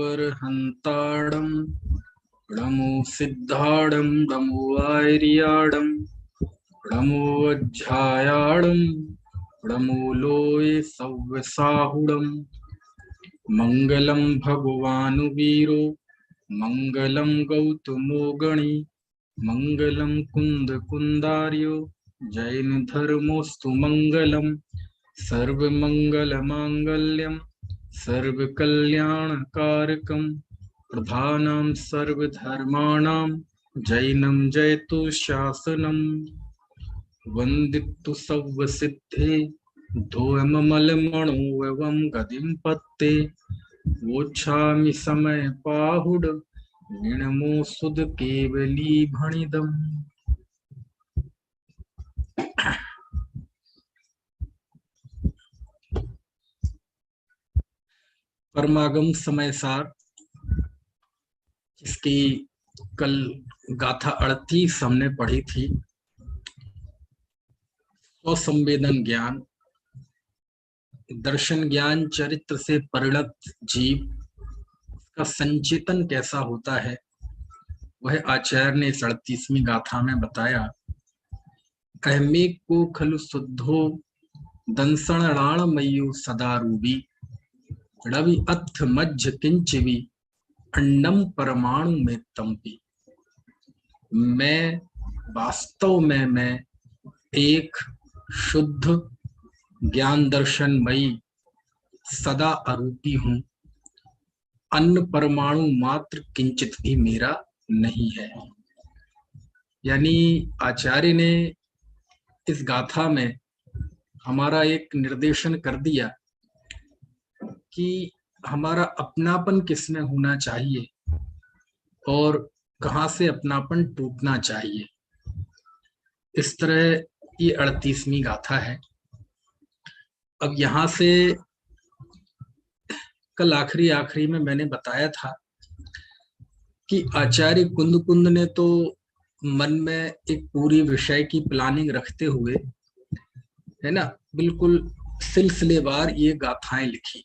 णमोऽर्हन्ताडं णमो सिद्धाडं णमो आर्याडं णमोऽध्यायाडं णमो लोये सव्यसाहुडं मङ्गलं भगवानुवीरो मङ्गलं गौतमो गणी मङ्गलं कुन्दकुन्दार्यो जैनधर्मोऽस्तु मङ्गलं सर्वमङ्गलमाङ्गल्यं सर्वकल्याणकारकं प्रधानं सर्वधर्माणां जैनं जयतु शासनं वन्दितु सव्यसिद्धे धोयममलमणो एवं गतिं पत्ते वोच्छामि समयपाहुड निणमो सुध केवली भणिदम्। परमागम समय सार, इसकी कल गाथा 38 हमने पढ़ी थी। स्वसंवेदन ज्ञान, दर्शन ज्ञान चरित्र से परिणत जीव का संचेतन कैसा होता है, वह आचार्य ने 38वीं गाथा में बताया। अहमे को खलु शुद्धो दंसणाणमयु सदा रूबी रवि अथ मज्ज किंचवी अंडम परमाणु में तंपी। मैं वास्तव में मैं एक शुद्ध ज्ञान दर्शनमयी सदा अरूपी हूं, अन्न परमाणु मात्र किंचित भी मेरा नहीं है। यानी आचार्य ने इस गाथा में हमारा एक निर्देशन कर दिया कि हमारा अपनापन किसमें होना चाहिए और कहाँ से अपनापन टूटना चाहिए। इस तरह ये 38वीं गाथा है। अब यहाँ से कल आखिरी में मैंने बताया था कि आचार्य कुंद ने तो मन में एक पूरी विषय की प्लानिंग रखते हुए, है ना, बिल्कुल सिलसिलेवार ये गाथाएं लिखी।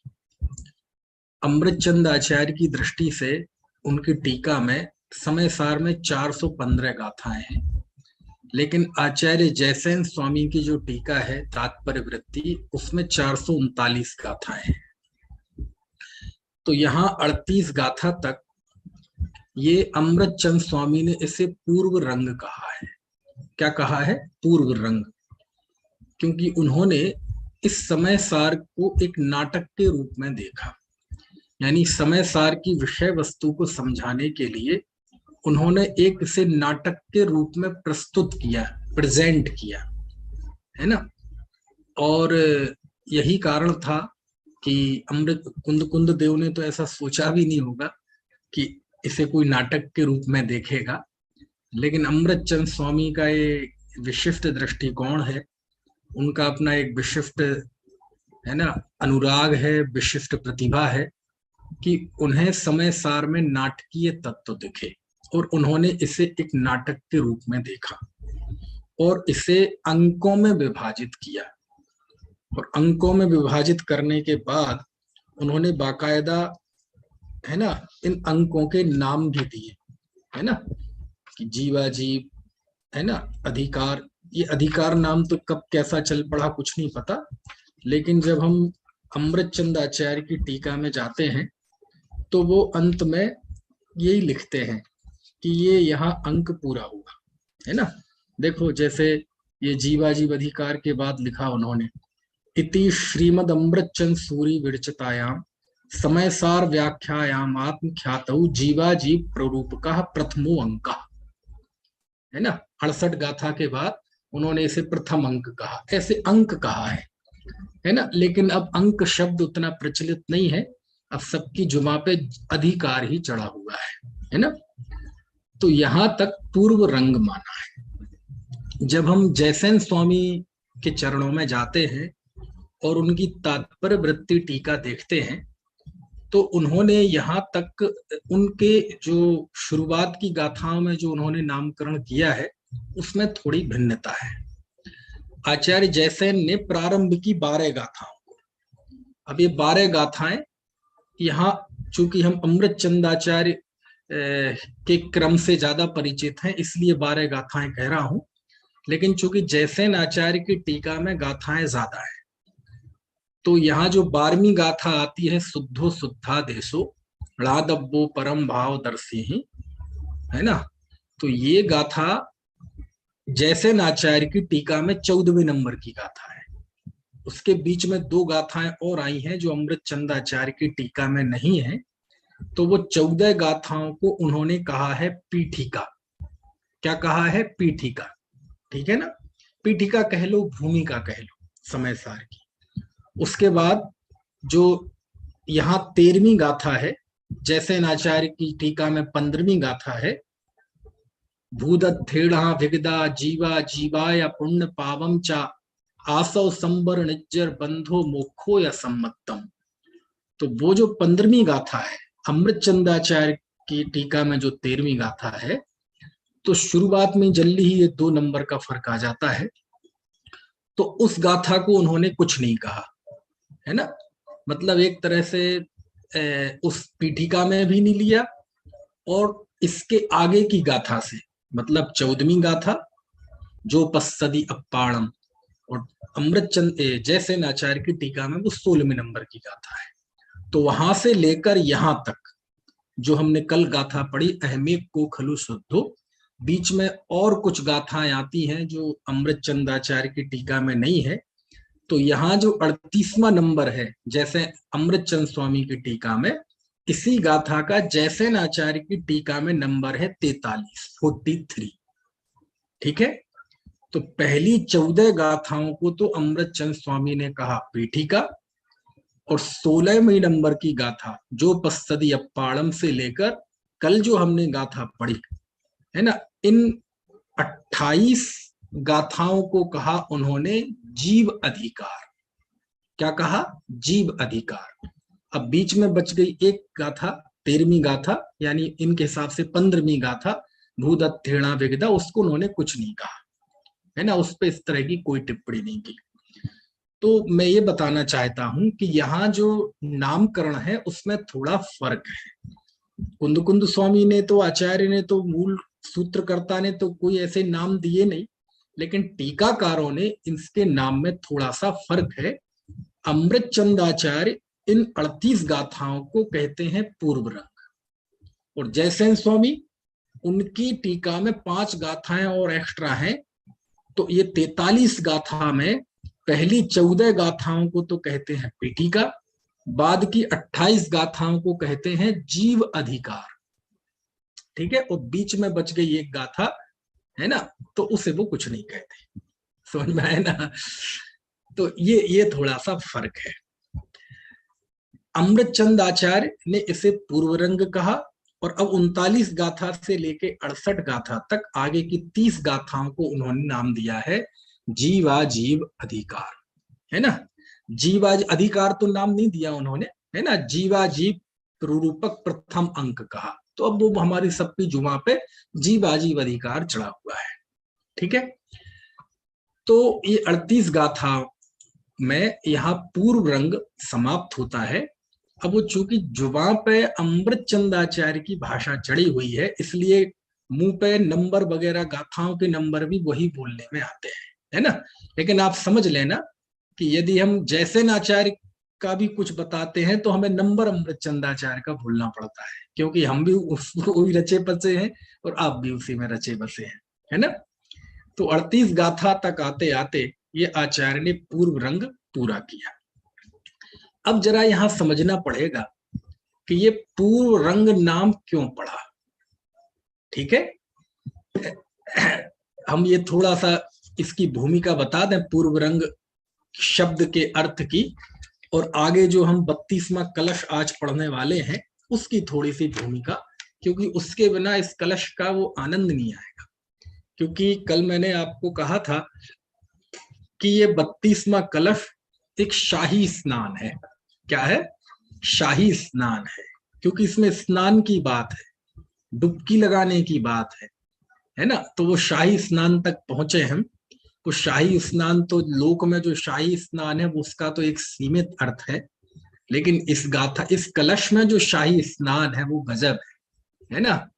अमृतचंद आचार्य की दृष्टि से उनकी टीका में समय सार में 415 गाथाएं हैं, लेकिन आचार्य जयसेन स्वामी की जो टीका है तात्पर्य वृत्ति, उसमें 439 गाथाएं हैं। तो यहाँ 38 गाथा तक ये अमृतचंद स्वामी ने इसे पूर्व रंग कहा है। क्या कहा है? पूर्व रंग, क्योंकि उन्होंने इस समय सार को एक नाटक के रूप में देखा। यानी समय सार की विषय वस्तु को समझाने के लिए उन्होंने एक इसे नाटक के रूप में प्रस्तुत किया, प्रेजेंट किया, है ना। और यही कारण था कि अमृत कुंद देव ने तो ऐसा सोचा भी नहीं होगा कि इसे कोई नाटक के रूप में देखेगा, लेकिन अमृतचंद स्वामी का ये विशिष्ट दृष्टिकोण है, उनका अपना एक विशिष्ट, है ना, अनुराग है, विशिष्ट प्रतिभा है कि उन्हें समय सार में नाटकीय तत्व दिखे, और उन्होंने इसे एक नाटक के रूप में देखा और इसे अंकों में विभाजित किया। और अंकों में विभाजित करने के बाद उन्होंने बाकायदा, है ना, इन अंकों के नाम भी दिए, है ना, कि जीवाजीव, है ना, अधिकार। ये अधिकार नाम तो कब कैसा चल पड़ा कुछ नहीं पता, लेकिन जब हम अमृतचंद आचार्य की टीका में जाते हैं तो वो अंत में यही लिखते हैं कि ये यहाँ अंक पूरा हुआ, है ना। देखो, जैसे ये जीवाजीव अधिकार के बाद लिखा उन्होंने, इति श्रीमद अमृतचंद सूरी विरचितायाम समय सार व्याख्यायाम आत्मख्यातौ जीवाजीव प्ररूपकः प्रथमो अंक, है ना। 68 गाथा के बाद उन्होंने इसे प्रथम अंक कहा, ऐसे अंक कहा है ना। लेकिन अब अंक शब्द उतना प्रचलित नहीं है, अब सबकी जुमा पे अधिकार ही चढ़ा हुआ है ना। तो यहां तक पूर्व रंग माना है। जब हम जयसेन स्वामी के चरणों में जाते हैं और उनकी तात्पर्य वृत्ति टीका देखते हैं, तो उन्होंने यहाँ तक उनके जो शुरुआत की गाथाओं में जो उन्होंने नामकरण किया है उसमें थोड़ी भिन्नता है। आचार्य जयसेन ने प्रारंभ की 12 गाथाओं को, अब ये 12 गाथाएं यहाँ चूंकि हम अमृत चंदाचार्य के क्रम से ज्यादा परिचित हैं, इसलिए 12 गाथाएं कह रहा हूं। लेकिन चूंकि जैसेन आचार्य की टीका में गाथाएं ज्यादा है, तो यहाँ जो 12वीं गाथा आती है, शुद्धो शुद्धा देशो णादब्बो परम भाव दर्शी ही, है ना, तो ये गाथा जैसेन आचार्य की टीका में 14वें नंबर की गाथा है। उसके बीच में 2 गाथाएं और आई हैं जो अमृत चंदाचार्य की टीका में नहीं है, तो वो 14 गाथाओं को उन्होंने कहा है पीठिका। क्या कहा है? पीठिका। ठीक है ना, पीठिका कह लो, भूमिका कह लो, समय सार की। उसके बाद जो यहाँ 13वीं गाथा है, जैसेन आचार्य की टीका में 15वीं गाथा है, भूदत्थेड़ा विगदा जीवा जीवाय पुण्य पावम चा आसव संबर निज्जर बंधो मोखो या सम्मतम। तो वो जो 15वीं गाथा है अमृत चंदाचार्य की टीका में, जो 13वीं गाथा है, तो शुरुआत में जल्दी ही ये 2 नंबर का फर्क आ जाता है। तो उस गाथा को उन्होंने कुछ नहीं कहा, है ना, मतलब एक तरह से उस पीठिका में भी नहीं लिया, और इसके आगे की गाथा से, मतलब 14वीं गाथा जो पස්සदी अप्पाणम, और अमृत चंद जैसेन आचार्य की टीका में वो 16वें नंबर की गाथा है। तो वहां से लेकर यहां तक जो हमने कल गाथा पढ़ी, अहमेक को खलु शुद्धो, बीच में और कुछ गाथाएं आती हैं जो अमृत चंदाचार्य की टीका में नहीं है। तो यहाँ जो 38वां नंबर है जैसे अमृत चंद स्वामी की टीका में, इसी गाथा का जैसेन आचार्य की टीका में नंबर है 43। ठीक है, तो पहली 14 गाथाओं को तो अमृत चंद स्वामी ने कहा पीठिका, और 16वें नंबर की गाथा जो पස්සदी अप्पाड़म से लेकर कल जो हमने गाथा पढ़ी है ना, इन 28 गाथाओं को कहा उन्होंने जीव अधिकार। क्या कहा? जीव अधिकार। अब बीच में बच गई एक गाथा, 13वीं गाथा, यानी इनके हिसाब से 15वीं गाथा भूदत्थेड़ा विगदा, उसको उन्होंने कुछ नहीं कहा, है ना, उस पर इस तरह की कोई टिप्पणी नहीं की। तो मैं ये बताना चाहता हूं कि यहाँ जो नामकरण है उसमें थोड़ा फर्क है। कुंद स्वामी ने तो, आचार्य ने तो, मूल सूत्रकर्ता ने तो कोई ऐसे नाम दिए नहीं, लेकिन टीकाकारों ने इसके नाम में थोड़ा सा फर्क है। अमृत चंदाचार्य इन 38 गाथाओं को कहते हैं पूर्व रंग, और जयसेन स्वामी उनकी टीका में 5 गाथाएं और एक्स्ट्रा हैं, तो ये 43 गाथा में पहली 14 गाथाओं को तो कहते हैं पीठिका, बाद की 28 गाथाओं को कहते हैं जीव अधिकार। ठीक है, और बीच में बच गई एक गाथा, है ना, तो उसे वो कुछ नहीं कहते। समझ में आया ना? तो ये थोड़ा सा फर्क है। अमृत चंद आचार्य ने इसे पूर्व रंग कहा, और अब 39 गाथा से लेके 68 गाथा तक आगे की 30 गाथाओं को उन्होंने नाम दिया है जीवाजीव अधिकार, है ना। जीवाज अधिकार तो नाम नहीं दिया उन्होंने, है ना, जीवाजीव रूपक प्रथम अंक कहा, तो अब वो हमारी सबकी जुमा पे जीवाजीव अधिकार चढ़ा हुआ है। ठीक है, तो ये 38 गाथा में यहाँ पूर्व रंग समाप्त होता है। अब वो चूंकि जुबान पे अमृत चंदाचार्य की भाषा चढ़ी हुई है, इसलिए मुंह पे नंबर वगैरह, गाथाओं के नंबर भी वही बोलने में आते हैं, है ना। लेकिन आप समझ लेना कि यदि हम जैसेन आचार्य का भी कुछ बताते हैं तो हमें नंबर अमृत चंदाचार्य का भूलना पड़ता है, क्योंकि हम भी उसको रचे बसे हैं और आप भी उसी में रचे बसे हैं, है ना। तो 38 गाथा तक आते आते ये आचार्य ने पूर्व रंग पूरा किया। अब जरा यहां समझना पड़ेगा कि ये पूर्व रंग नाम क्यों पड़ा। ठीक है, हम ये थोड़ा सा इसकी भूमिका बता दें, पूर्व रंग शब्द के अर्थ की, और आगे जो हम 32वां कलश आज पढ़ने वाले हैं उसकी थोड़ी सी भूमिका, क्योंकि उसके बिना इस कलश का वो आनंद नहीं आएगा। क्योंकि कल मैंने आपको कहा था कि ये 32वां कलश एक शाही स्नान है। क्या है? शाही स्नान है, क्योंकि इसमें स्नान की बात है, डुबकी लगाने की बात है ना। तो वो शाही स्नान तक पहुंचे हम। तो शाही स्नान तो लोक में जो शाही स्नान है उसका तो एक सीमित अर्थ है, लेकिन इस गाथा, इस कलश में जो शाही स्नान है वो गजब है ना।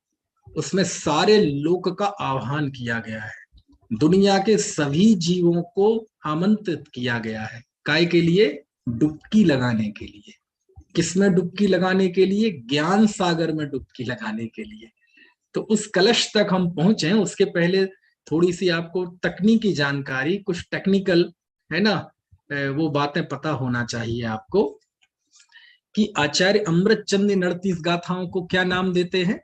उसमें सारे लोक का आह्वान किया गया है, दुनिया के सभी जीवों को आमंत्रित किया गया है। काय के लिए? डुबकी लगाने के लिए। किसमें डुबकी लगाने के लिए? ज्ञान सागर में डुबकी लगाने के लिए। तो उस कलश तक हम पहुंचे, उसके पहले थोड़ी सी आपको तकनीकी जानकारी, कुछ टेक्निकल है ना, वो बातें पता होना चाहिए आपको कि आचार्य अमृतचंद इन 38 गाथाओं को क्या नाम देते हैं।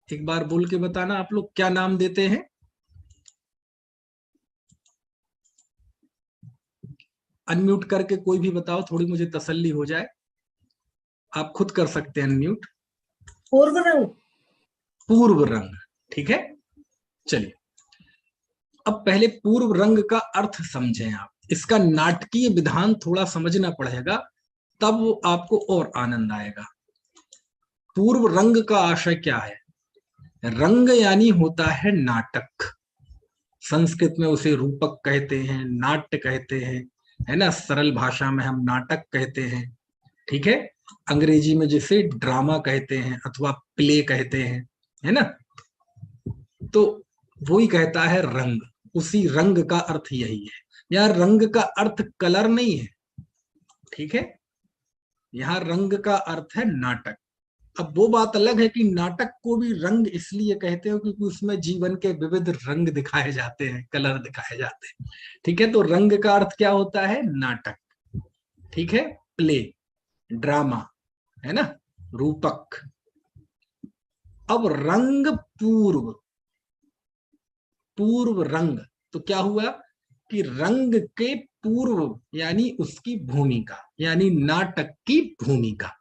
एक बार बोल के बताना आप लोग, क्या नाम देते हैं? अनम्यूट करके कोई भी बताओ, थोड़ी मुझे तसल्ली हो जाए। आप खुद कर सकते हैं अनम्यूट। पूर्व रंग। पूर्व रंग, ठीक है। चलिए, अब पहले पूर्व रंग का अर्थ समझें आप। इसका नाटकीय विधान थोड़ा समझना पड़ेगा, तब वो आपको और आनंद आएगा। पूर्व रंग का आशय क्या है? रंग यानी होता है नाटक। संस्कृत में उसे रूपक कहते हैं, नाट्य कहते हैं, है ना। सरल भाषा में हम नाटक कहते हैं, ठीक है। अंग्रेजी में जिसे ड्रामा कहते हैं अथवा प्ले कहते हैं, है ना। तो वही कहता है रंग। उसी रंग का अर्थ यही है। यहाँ रंग का अर्थ कलर नहीं है, ठीक है। यहाँ रंग का अर्थ है नाटक। अब वो बात अलग है कि नाटक को भी रंग इसलिए कहते हो क्योंकि उसमें जीवन के विविध रंग दिखाए जाते हैं, कलर दिखाए जाते हैं, ठीक है। तो रंग का अर्थ क्या होता है? नाटक, ठीक है। प्ले, ड्रामा, है ना, रूपक। अब रंग पूर्व, पूर्व रंग, तो क्या हुआ कि रंग के पूर्व यानी उसकी भूमिका, यानी नाटक की भूमिका।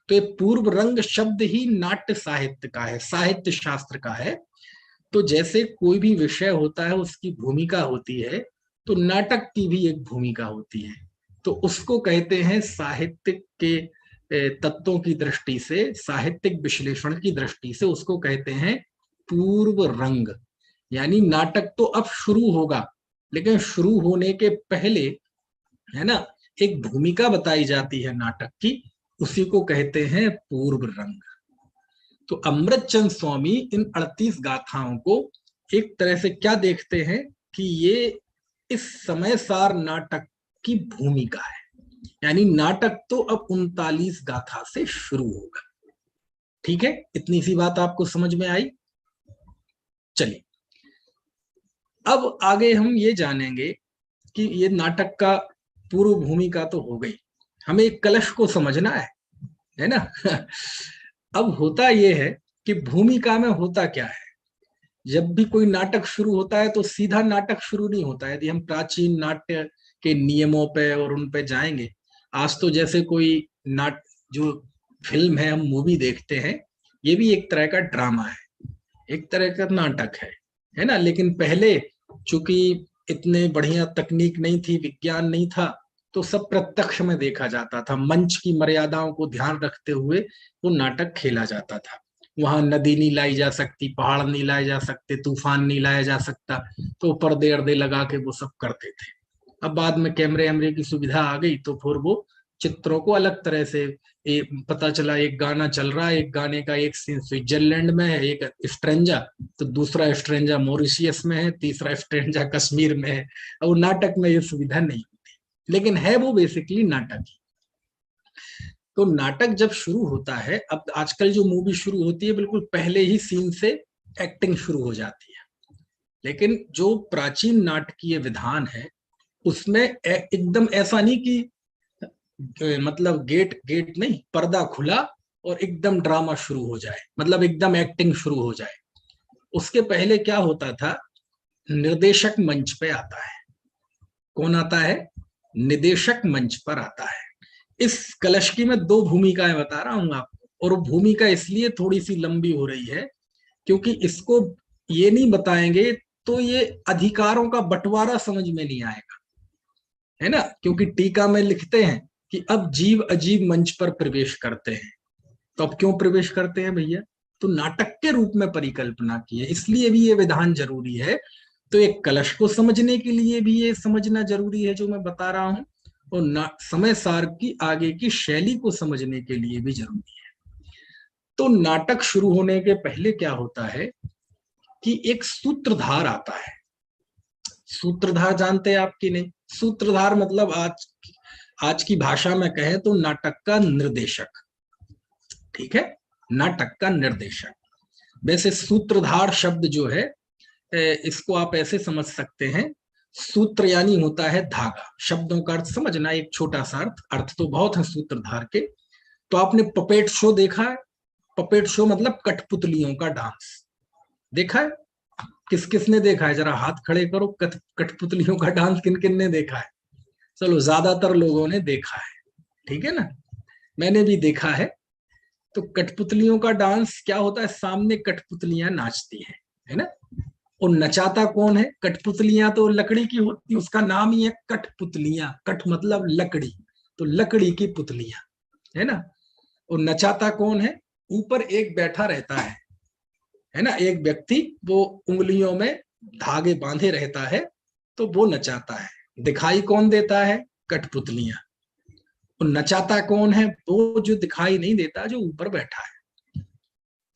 तो ये पूर्व रंग शब्द ही नाट्य साहित्य का है, साहित्य शास्त्र का है। तो जैसे कोई भी विषय होता है उसकी भूमिका होती है, तो नाटक की भी एक भूमिका होती है। तो उसको कहते हैं साहित्य के तत्वों की दृष्टि से, साहित्यिक विश्लेषण की दृष्टि से उसको कहते हैं पूर्व रंग। यानी नाटक तो अब शुरू होगा, लेकिन शुरू होने के पहले, है ना, एक भूमिका बताई जाती है नाटक की, उसी को कहते हैं पूर्व रंग। तो अमृतचंद स्वामी इन 38 गाथाओं को एक तरह से क्या देखते हैं कि ये इस समय सार नाटक की भूमिका है। यानी नाटक तो अब 39 गाथा से शुरू होगा, ठीक है। इतनी सी बात आपको समझ में आई। चलिए, अब आगे हम ये जानेंगे कि ये नाटक का पूर्व भूमिका तो हो गई, हमें एक कलश को समझना है ना। अब होता यह है कि भूमिका में होता क्या है। जब भी कोई नाटक शुरू होता है तो सीधा नाटक शुरू नहीं होता है। यदि हम प्राचीन नाट्य के नियमों पे और उन पे जाएंगे, आज तो जैसे कोई नाट जो फिल्म है, हम मूवी देखते हैं, ये भी एक तरह का ड्रामा है, एक तरह का नाटक है ना। लेकिन पहले चूंकि इतने बढ़िया तकनीक नहीं थी, विज्ञान नहीं था, तो सब प्रत्यक्ष में देखा जाता था। मंच की मर्यादाओं को ध्यान रखते हुए वो नाटक खेला जाता था। वहां नदी नहीं लाई जा सकती, पहाड़ नहीं लाए जा सकते, तूफान नहीं लाया जा सकता, तो पर्दे अर्दे लगा के वो सब करते थे। अब बाद में कैमरे वैमरे की सुविधा आ गई, तो फिर वो चित्रों को अलग तरह से पता चला। एक गाना चल रहा है, एक गाने का एक सीन स्विट्जरलैंड में है, एक स्ट्रेंजा, तो दूसरा स्ट्रेंजा मॉरिशियस में है, तीसरा स्ट्रेंजा कश्मीर में है। और नाटक में ये सुविधा नहीं होती, लेकिन है वो बेसिकली नाटक ही। तो नाटक जब शुरू होता है, अब आजकल जो मूवी शुरू होती है बिल्कुल पहले ही सीन से एक्टिंग शुरू हो जाती है, लेकिन जो प्राचीन नाटकीय विधान है उसमें एकदम ऐसा नहीं कि मतलब गेट गेट नहीं, पर्दा खुला और एकदम ड्रामा शुरू हो जाए, मतलब एकदम एक्टिंग शुरू हो जाए। उसके पहले क्या होता था, निर्देशक मंच पे आता है। कौन आता है? निदेशक मंच पर आता है। इस कलश की मैं दो भूमिकाएं बता रहा हूं आपको, और वो भूमिका इसलिए थोड़ी सी लंबी हो रही है क्योंकि इसको ये नहीं बताएंगे तो ये अधिकारों का बंटवारा समझ में नहीं आएगा, है ना। क्योंकि टीका में लिखते हैं कि अब जीव अजीब मंच पर प्रवेश करते हैं। तो अब क्यों प्रवेश करते हैं भैया? तो नाटक के रूप में परिकल्पना की है, इसलिए भी ये विधान जरूरी है। तो एक कलश को समझने के लिए भी ये समझना जरूरी है जो मैं बता रहा हूं, और समय सार की आगे की शैली को समझने के लिए भी जरूरी है। तो नाटक शुरू होने के पहले क्या होता है कि एक सूत्रधार आता है। सूत्रधार जानते हैं आप कि नहीं? सूत्रधार मतलब आज की भाषा में कहें तो नाटक का निर्देशक। ठीक है, नाटक का निर्देशक। वैसे सूत्रधार शब्द जो है इसको आप ऐसे समझ सकते हैं, सूत्र यानी होता है धागा। शब्दों का अर्थ समझना, एक छोटा सा अर्थ तो बहुत है सूत्रधार के। तो आपने पपेट शो देखा है? पपेट शो मतलब कठपुतलियों का डांस देखा है? किस किस ने देखा है? जरा हाथ खड़े करो। कठपुतलियों का डांस किन किन ने देखा है? चलो, ज्यादातर लोगों ने देखा है, ठीक है ना? मैंने भी देखा है। तो कठपुतलियों का डांस क्या होता है? सामने कठपुतलियां नाचती हैं, है ना? और नचाता कौन है? कठपुतलियां तो लकड़ी की होती, उसका नाम ही है कठपुतलियां। कठ मतलब लकड़ी, तो लकड़ी की पुतलियां, है ना? और नचाता कौन है? ऊपर एक बैठा रहता है ना, एक व्यक्ति, वो उंगलियों में धागे बांधे रहता है, तो वो नचाता है। दिखाई कौन देता है? कठपुतलियां। और नचाता कौन है? वो जो दिखाई नहीं देता, जो ऊपर बैठा है।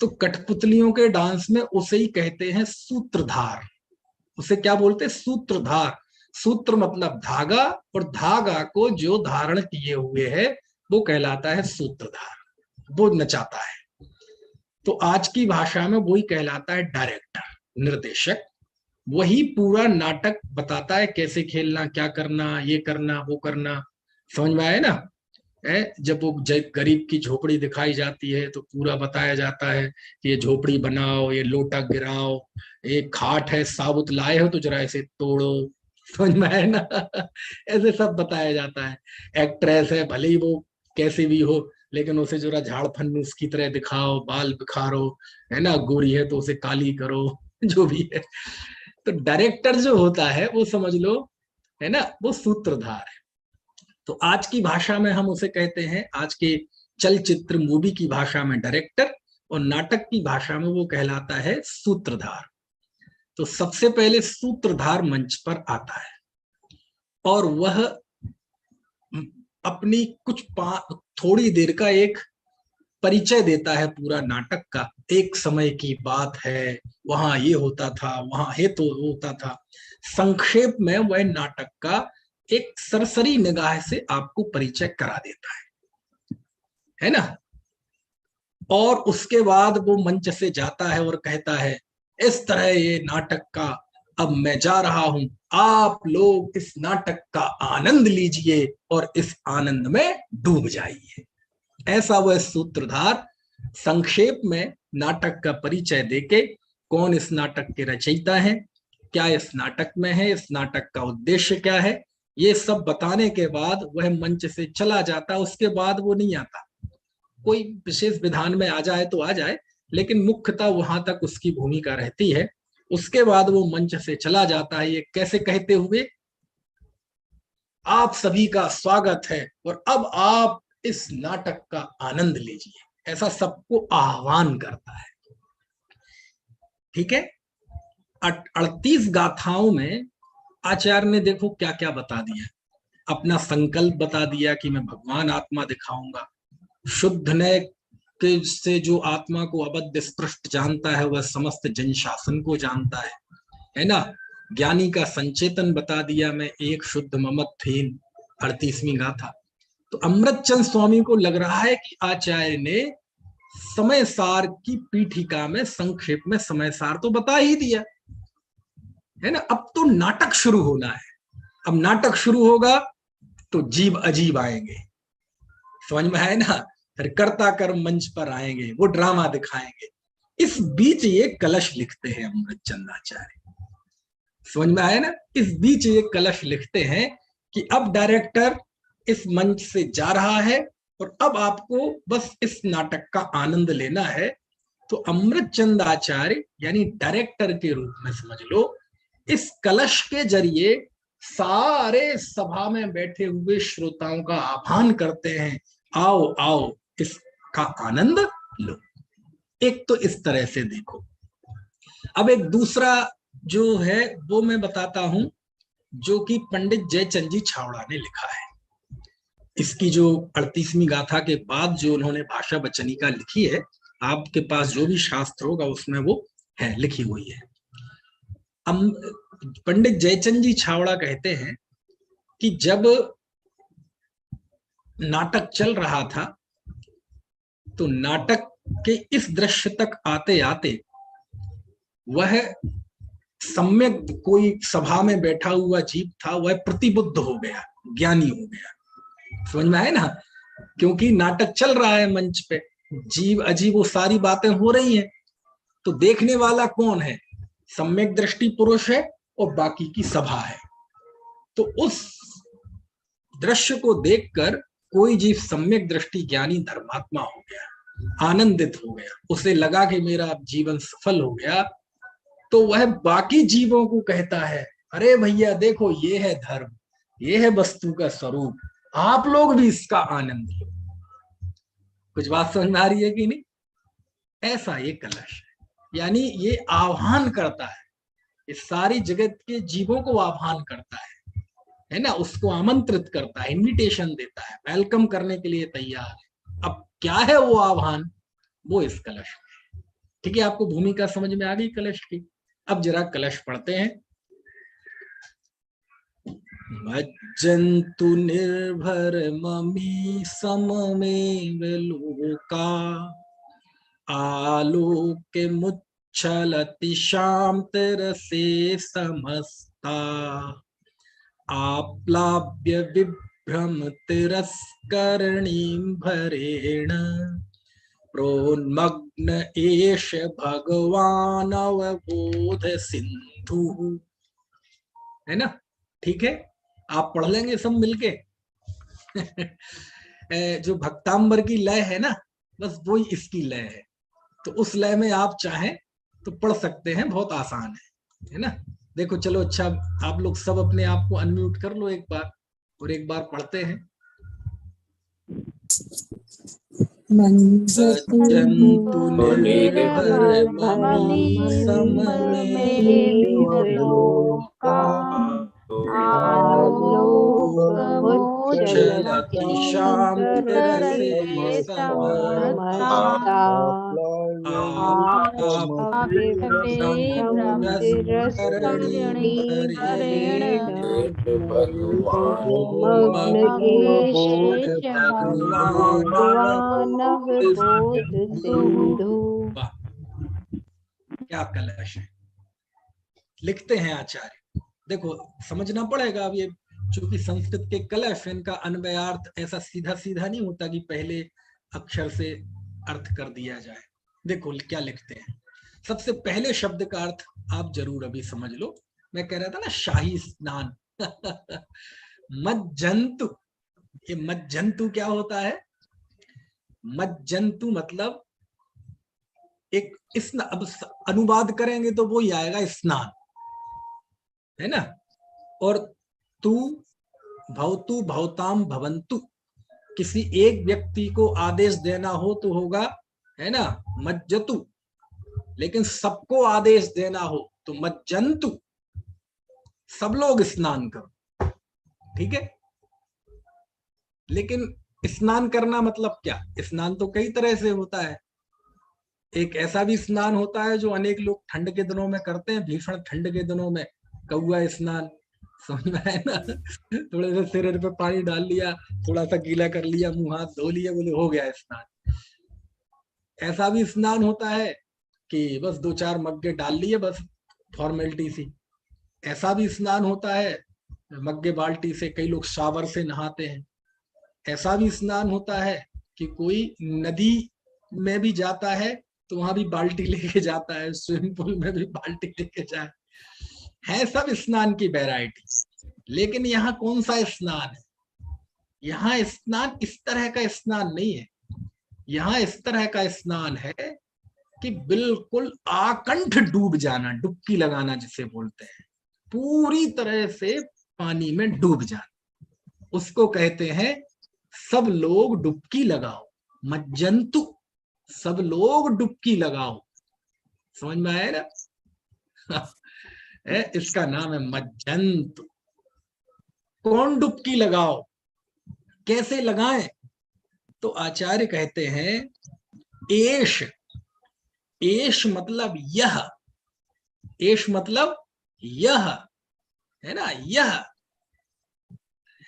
तो कठपुतलियों के डांस में उसे ही कहते हैं सूत्रधार। उसे क्या बोलते हैं? सूत्रधार। सूत्र मतलब धागा, और धागा को जो धारण किए हुए है वो कहलाता है सूत्रधार। वो नचाता है। तो आज की भाषा में वही कहलाता है डायरेक्टर, निर्देशक। वही पूरा नाटक बताता है, कैसे खेलना, क्या करना, ये करना, वो करना। समझ में आया ना? जब वो गरीब की झोपड़ी दिखाई जाती है तो पूरा बताया जाता है कि ये झोपड़ी बनाओ, ये लोटा गिराओ, ये खाट है साबुत लाए हो तो जरा ऐसे तोड़ो। समझ में आया ना? ऐसे सब बताया जाता है। एक्ट्रेस है, भले ही वो कैसे भी हो, लेकिन उसे जरा झाड़ फन्नूस की तरह दिखाओ, बाल बिखारो, है ना? गोरी है तो उसे काली करो। जो भी है। तो डायरेक्टर जो होता है वो समझ लो, है ना, वो सूत्रधार है। तो आज की भाषा में हम उसे कहते हैं, आज के चलचित्र मूवी की भाषा में डायरेक्टर, और नाटक की भाषा में वो कहलाता है सूत्रधार। तो सबसे पहले सूत्रधार मंच पर आता है और वह अपनी थोड़ी देर का एक परिचय देता है पूरा नाटक का। एक समय की बात है, वहां ये होता था, वहां ये तो होता था। संक्षेप में वह नाटक का एक सरसरी निगाह से आपको परिचय करा देता है ना? और उसके बाद वो मंच से जाता है और कहता है, इस तरह ये नाटक का अब मैं जा रहा हूं, आप लोग इस नाटक का आनंद लीजिए और इस आनंद में डूब जाइए। ऐसा वह सूत्रधार संक्षेप में नाटक का परिचय देके, कौन इस नाटक के रचयिता है, क्या इस नाटक में है, इस नाटक का उद्देश्य क्या है, ये सब बताने के बाद वह मंच से चला जाता। उसके बाद वो नहीं आता। कोई विशेष विधान में आ जाए तो आ जाए, लेकिन मुख्यतः वहां तक उसकी भूमिका रहती है। उसके बाद वो मंच से चला जाता है, ये कैसे कहते हुए, आप सभी का स्वागत है और अब आप इस नाटक का आनंद लीजिए। ऐसा सबको आह्वान करता है। ठीक है। 38 गाथाओं में आचार्य ने देखो क्या क्या बता दिया। अपना संकल्प बता दिया कि मैं भगवान आत्मा दिखाऊंगा। शुद्ध नय के से जो आत्मा को अबद्ध स्पृष्ट जानता है वह समस्त जन शासन को जानता है ना? ज्ञानी का संचेतन बता दिया मैं, एक शुद्ध ममत्वहीन। 38वीं गाथा। तो अमृतचंद स्वामी को लग रहा है कि आचार्य ने समय सार की पीठिका में संक्षेप में समय सार तो बता ही दिया है ना। अब तो नाटक शुरू होना है। अब नाटक शुरू होगा तो जीव अजीब आएंगे। समझ में आए ना? फिर कर्ता कर्म मंच पर आएंगे, वो ड्रामा दिखाएंगे। इस बीच ये कलश लिखते हैं अमृतचंद आचार्य। समझ में आया ना? इस बीच ये कलश लिखते हैं कि अब डायरेक्टर इस मंच से जा रहा है और अब आपको बस इस नाटक का आनंद लेना है। तो अमृतचंद आचार्य यानी डायरेक्टर के रूप में समझ लो, इस कलश के जरिए सारे सभा में बैठे हुए श्रोताओं का आह्वान करते हैं, आओ आओ इसका आनंद लो। एक तो इस तरह से देखो। अब एक दूसरा जो है वो मैं बताता हूं, जो कि पंडित जयचंद जी छावड़ा ने लिखा है। इसकी जो 38वीं गाथा के बाद जो उन्होंने भाषा वचनिका लिखी है, आपके पास जो भी शास्त्र होगा उसमें वो है, लिखी हुई है। पंडित जयचंद जी छावड़ा कहते हैं कि जब नाटक चल रहा था तो नाटक के इस दृश्य तक आते आते वह सम्यक, कोई सभा में बैठा हुआ जीव था, वह प्रतिबुद्ध हो गया, ज्ञानी हो गया। समझ में आए ना? क्योंकि नाटक चल रहा है मंच पे, जीव अजीब वो सारी बातें हो रही हैं, तो देखने वाला कौन है? सम्यक दृष्टि पुरुष है और बाकी की सभा है। तो उस दृश्य को देखकर कोई जीव सम्यक दृष्टि ज्ञानी धर्मात्मा हो गया, आनंदित हो गया, उसे लगा कि मेरा जीवन सफल हो गया। तो वह बाकी जीवों को कहता है, अरे भैया देखो, ये है धर्म, ये है वस्तु का स्वरूप, आप लोग भी इसका आनंद लो। कुछ बात समझ में आ रही है कि नहीं? ऐसा ये कलश है, यानी ये आह्वान करता है, इस सारी जगत के जीवों को आह्वान करता है ना, उसको आमंत्रित करता है, इनविटेशन देता है, वेलकम करने के लिए तैयार है। अब क्या है वो आह्वान? वो इस कलश में। ठीक है, आपको भूमिका समझ में आ गई कलश की? अब जरा कलश पढ़ते हैं। मज्जन्तु निर्भर ममी सममेव लोका, आलोके मुच्छलति शांतरसे समस्ता, आप्लाव्य विभ्रम तिरस्करणीं भरेण, प्रोन्मग्न एष भगवान अवबोध सिंधु। है ना? ठीक है, आप पढ़ लेंगे सब मिलके। जो भक्तांबर की लय है ना, बस वही इसकी लय है। तो उस लय में आप चाहें तो पढ़ सकते हैं, बहुत आसान है ना? देखो चलो, अच्छा आप लोग सब अपने आप को अनम्यूट कर लो एक बार, और एक बार पढ़ते हैं। मज्जन्तु निर्भर ममी सममेव लोका, आलोकमुच्चलति शांतरसे समस्ता, आप्लाव्यविभ्रमतिरस्करणीं भरेण, प्रोन्मग्न भगवान अवबोध सिंधु। क्या कलश है! लिखते हैं आचार्य। देखो समझना पड़ेगा अब, ये चूंकि संस्कृत के कलश, इनका अन्वयार्थ ऐसा सीधा सीधा नहीं होता कि पहले अक्षर से अर्थ कर दिया जाए। देखो क्या लिखते हैं। सबसे पहले शब्द का अर्थ आप जरूर अभी समझ लो। मैं कह रहा था ना, शाही स्नान। मज्जन्तु, ये मज्जन्तु क्या होता है? मज्जन्तु मतलब एक अब अनुवाद करेंगे तो वो ही आएगा, स्नान, है ना? और तू भवतु भवताम भवंतु, किसी एक व्यक्ति को आदेश देना हो तो होगा, है ना, मज्जतु। लेकिन सबको आदेश देना हो तो मज्जन्तु, सब लोग स्नान करो। ठीक है? लेकिन स्नान करना मतलब क्या? स्नान तो कई तरह से होता है। एक ऐसा भी स्नान होता है जो अनेक लोग ठंड के दिनों में करते हैं, भीषण ठंड के दिनों में, कौआ स्नान। समझ में है ना? थोड़े से सिर पे पानी डाल लिया, थोड़ा सा गीला कर लिया, मुंह हाथ धो लिए, बोले हो गया स्नान। ऐसा भी स्नान होता है कि बस 2-4 मग्गे डाल लिए, बस फॉर्मेलिटी सी। ऐसा भी स्नान होता है, मग्गे बाल्टी से, कई लोग शावर से नहाते हैं। ऐसा भी स्नान होता है कि कोई नदी में भी जाता है तो वहां भी बाल्टी लेके जाता है, स्विमिंग पूल में भी बाल्टी लेके जाए। है सब स्नान की वैरायटी। लेकिन यहाँ कौन सा स्नान है? यहाँ स्नान इस तरह का स्नान नहीं है। यहाँ इस तरह का स्नान है कि बिल्कुल आकंठ डूब जाना, डुबकी लगाना जिसे बोलते हैं, पूरी तरह से पानी में डूब जाना, उसको कहते हैं सब लोग डुबकी लगाओ। मज्जन्तु, सब लोग डुबकी लगाओ। समझ में आया ना? इसका नाम है मज्जन्तु। कौन डुबकी लगाओ? कैसे लगाएं? तो आचार्य कहते हैं एष, एष मतलब यह, एष मतलब यह, है ना, यह,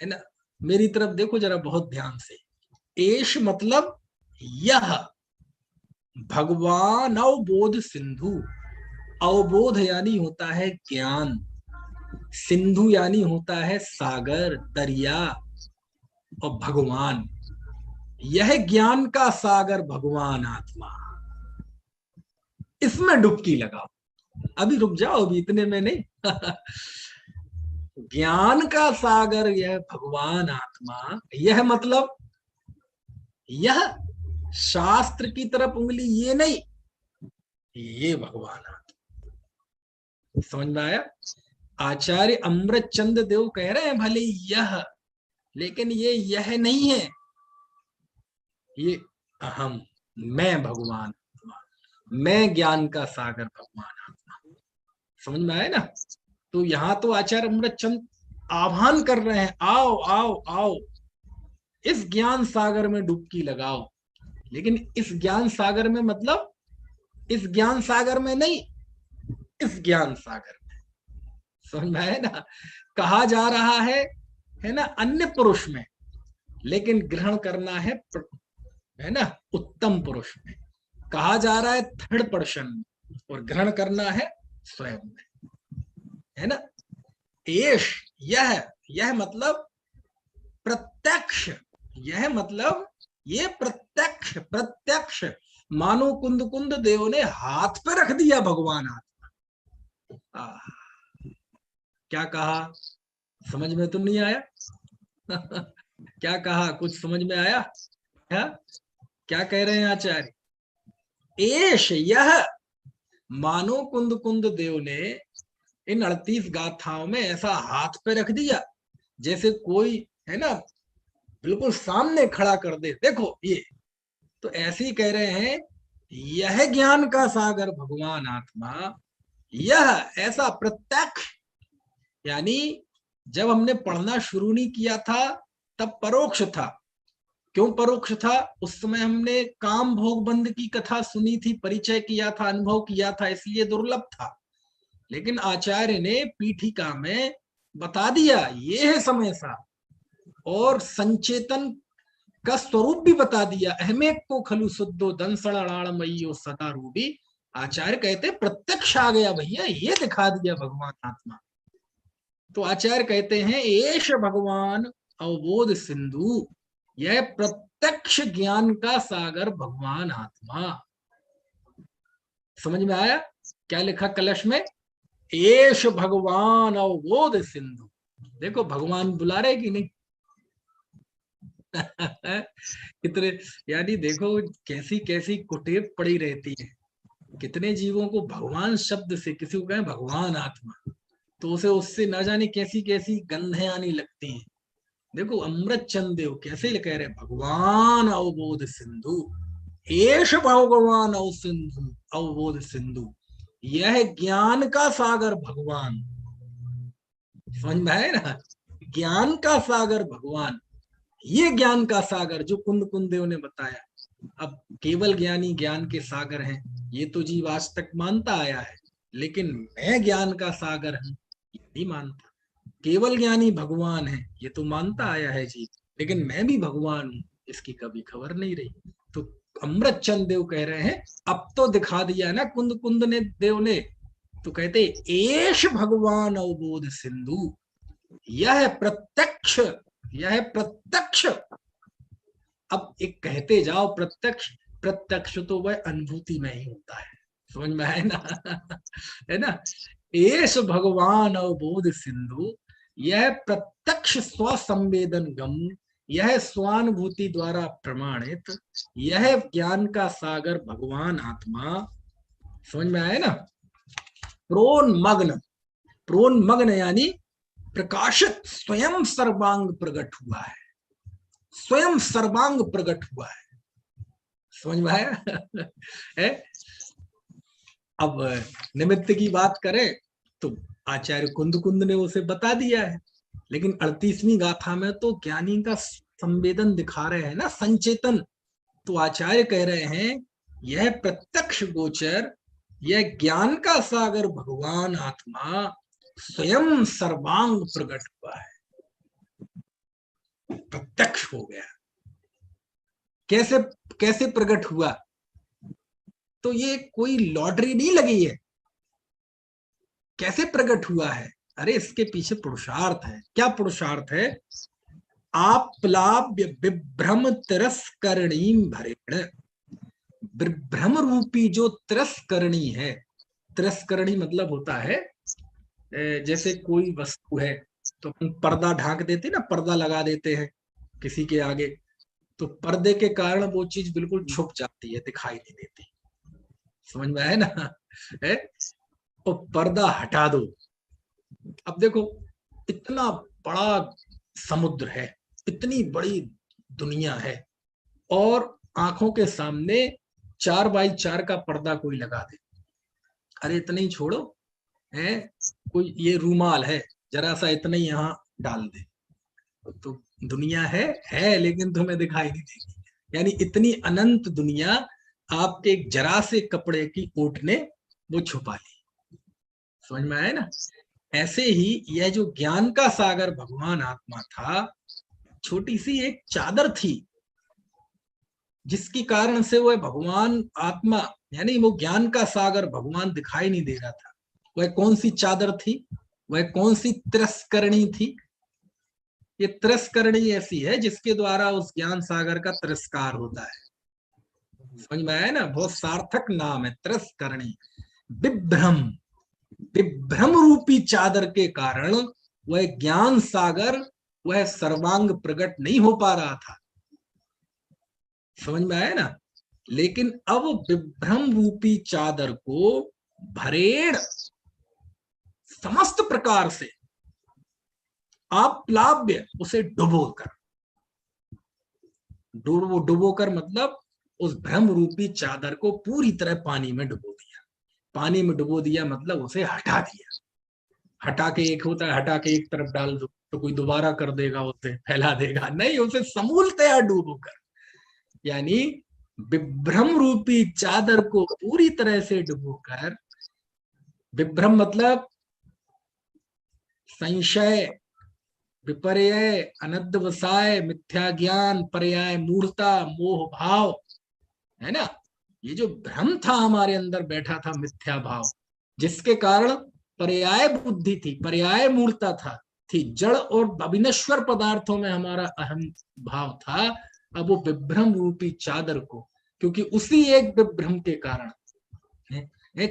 है ना। मेरी तरफ देखो जरा बहुत ध्यान से। एष मतलब यह, भगवान अवबोध सिंधु। अवबोध यानी होता है ज्ञान, सिंधु यानी होता है सागर, दरिया, और भगवान, यह ज्ञान का सागर भगवान आत्मा, इसमें डुबकी लगाओ। अभी रुक जाओ, अभी इतने में नहीं। ज्ञान का सागर यह भगवान आत्मा, यह मतलब यह शास्त्र की तरफ उंगली, ये नहीं, ये भगवान आत्मा। समझ में आया? आचार्य अमृत चंद देव कह रहे हैं भले यह, लेकिन ये यह नहीं है, ये अहम, मैं भगवान आत्मा, मैं ज्ञान का सागर भगवान आत्मा। समझ में आया ना? तो यहां तो आचार्य अमृत चंद आह्वान कर रहे हैं, आओ आओ आओ, इस ज्ञान सागर में डुबकी लगाओ। लेकिन इस ज्ञान सागर में मतलब इस ज्ञान सागर में नहीं, इस ज्ञान सागर में। समझ में आया ना? कहा जा रहा है ना, अन्य पुरुष में, लेकिन ग्रहण करना है ना, उत्तम पुरुष में। कहा जा रहा है थर्ड पर्सन में, और ग्रहण करना है स्वयं में, है ना। एश, यह मतलब प्रत्यक्ष, यह मतलब ये प्रत्यक्ष, प्रत्यक्ष मानो कुंद कुंद देव ने हाथ पे रख दिया भगवान आत्मा। क्या कहा? समझ में तो नहीं आया? क्या कहा? कुछ समझ में आया? क्या कह रहे हैं आचार्य? एश, यह मानो कुंद कुंद देव ने इन 38 गाथाओं में ऐसा हाथ पे रख दिया, जैसे कोई है ना बिल्कुल सामने खड़ा कर दे, देखो ये। तो ऐसे ही कह रहे हैं, यह ज्ञान का सागर भगवान आत्मा, यह ऐसा प्रत्यक्ष, यानी जब हमने पढ़ना शुरू नहीं किया था तब परोक्ष था। क्यों परोक्ष था? उस समय हमने काम भोग बंद की कथा सुनी थी, परिचय किया था, अनुभव किया था, इसलिए दुर्लभ था। लेकिन आचार्य ने पीठिका में बता दिया ये है समय सा, और संचेतन का स्वरूप भी बता दिया। अहमेक को खलु शुद्धो दंसणाणमय्यो सदा रूबी। आचार्य कहते प्रत्यक्ष आ गया भैया, ये दिखा दिया भगवान आत्मा। तो आचार्य कहते हैं एश भगवान अवबोध सिंधु, यह प्रत्यक्ष ज्ञान का सागर भगवान आत्मा। समझ में आया? क्या लिखा कलश में? एश भगवान अवबोध सिंधु। देखो भगवान बुला रहे कि नहीं? कितने, यानी देखो कैसी कैसी कुटेव पड़ी रहती है। कितने जीवों को भगवान शब्द से, किसी को कहें भगवान आत्मा, तो उसे उससे न जाने कैसी कैसी गंधें आने लगती हैं। देखो अमृत चंद देव कैसे कह रहे, भगवान अवबोध सिंधु, एश भगवान अव सिंधु अवबोध सिंधु, यह ज्ञान का सागर भगवान। समझ में आए ना? ज्ञान का सागर भगवान, ये ज्ञान का सागर जो कुंद कुंद देव ने बताया। अब केवल ज्ञानी ज्ञान के सागर हैं, ये तो जीव आज तक मानता आया है, लेकिन मैं ज्ञान का सागर हूं ये नहीं मानता। केवल ज्ञानी भगवान है ये तो मानता आया है जीव, लेकिन मैं भी भगवान हूं इसकी कभी खबर नहीं रही। तो अमृत चंद देव कह रहे हैं अब तो दिखा दिया ना कुंद कुंद ने देव ने। तो कहते एश भगवान अवबोध सिंधु, यह प्रत्यक्ष, यह प्रत्यक्ष। अब एक कहते जाओ प्रत्यक्ष, प्रत्यक्ष तो वह अनुभूति में ही होता है। समझ में है ना? है ना? एस भगवान अवबोध सिंधु, यह प्रत्यक्ष स्वसंवेदन गम, यह स्वानुभूति द्वारा प्रमाणित, यह ज्ञान का सागर भगवान आत्मा। समझ में आया ना? प्रोन्मग्न, प्रोन्मग्न यानी प्रकाशित, स्वयं सर्वांग प्रकट हुआ है, स्वयं सर्वांग प्रकट हुआ है। समझ में आया? है? अब निमित्त की बात करें तो आचार्य कुंद कुंद ने उसे बता दिया है, लेकिन 38वीं गाथा में तो ज्ञानी का संवेदन दिखा रहे हैं ना, संचेतन। तो आचार्य कह रहे हैं यह प्रत्यक्ष गोचर, यह ज्ञान का सागर भगवान आत्मा स्वयं सर्वांग प्रकट हुआ है, प्रत्यक्ष हो गया। कैसे कैसे प्रकट हुआ? तो ये कोई लॉटरी नहीं लगी है। कैसे प्रकट हुआ है? अरे इसके पीछे पुरुषार्थ है। क्या पुरुषार्थ है? आप प्लाव्य विभ्रम तिरस्करणीम भरेण, विभ्रम रूपी जो तिरस्करणी है, तिरस्करणी मतलब होता है जैसे कोई वस्तु है तो हम पर्दा ढांक देते ना, पर्दा लगा देते हैं किसी के आगे, तो पर्दे के कारण वो चीज बिल्कुल छुप जाती है, दिखाई नहीं देती। समझ में आया ना? है? तो पर्दा हटा दो। अब देखो इतना बड़ा समुद्र है, इतनी बड़ी दुनिया है, और आंखों के सामने 4x4 का पर्दा कोई लगा दे। अरे इतना ही छोड़ो, है कोई ये रूमाल है, जरा सा इतना ही यहाँ डाल दे तो दुनिया है लेकिन तुम्हें दिखाई नहीं देगी। यानी इतनी अनंत दुनिया आपके एक जरा से कपड़े की ओट ने वो छुपा ली। समझ में आया ना? ऐसे ही यह जो ज्ञान का सागर भगवान आत्मा था, छोटी सी एक चादर थी जिसके कारण से वह भगवान आत्मा, यानी वो ज्ञान का सागर भगवान दिखाई नहीं दे रहा था। वह कौन सी चादर थी? वह कौन सी तिरस्करणी थी? ये तिरस्करणी ऐसी है जिसके द्वारा उस ज्ञान सागर का तिरस्कार होता है। समझ में आया ना? बहुत सार्थक नाम है तिरस्करणी। विभ्रम, विभ्रम रूपी चादर के कारण वह ज्ञान सागर, वह सर्वांग प्रकट नहीं हो पा रहा था। समझ में आया ना? लेकिन अब विभ्रम रूपी चादर को भरेड़ समस्त प्रकार से आप प्लाव्य, उसे डुबोकर, डुबोकर मतलब उस भ्रम रूपी चादर को पूरी तरह पानी में डुबो दिया। पानी में डुबो दिया मतलब उसे हटा दिया। हटा के एक होता है, हटा के एक तरफ डाल दो तो कोई दोबारा कर देगा, उसे फैला देगा, नहीं, उसे समूलतया डुबोकर, यानी विभ्रम रूपी चादर को पूरी तरह से डुबोकर। विभ्रम मतलब संशय, विपर्य, अनद्धवसाय, मिथ्या ज्ञान, पर्याय मूर्ता, मोह भाव, है ना? ये जो भ्रम था हमारे अंदर बैठा था, मिथ्या भाव, जिसके कारण पर्याय बुद्धि थी, पर्याय मूर्ता थी, जड़ और अविनश्वर पदार्थों में हमारा अहम भाव था। अब वो विभ्रम रूपी चादर को, क्योंकि उसी एक विभ्रम के कारण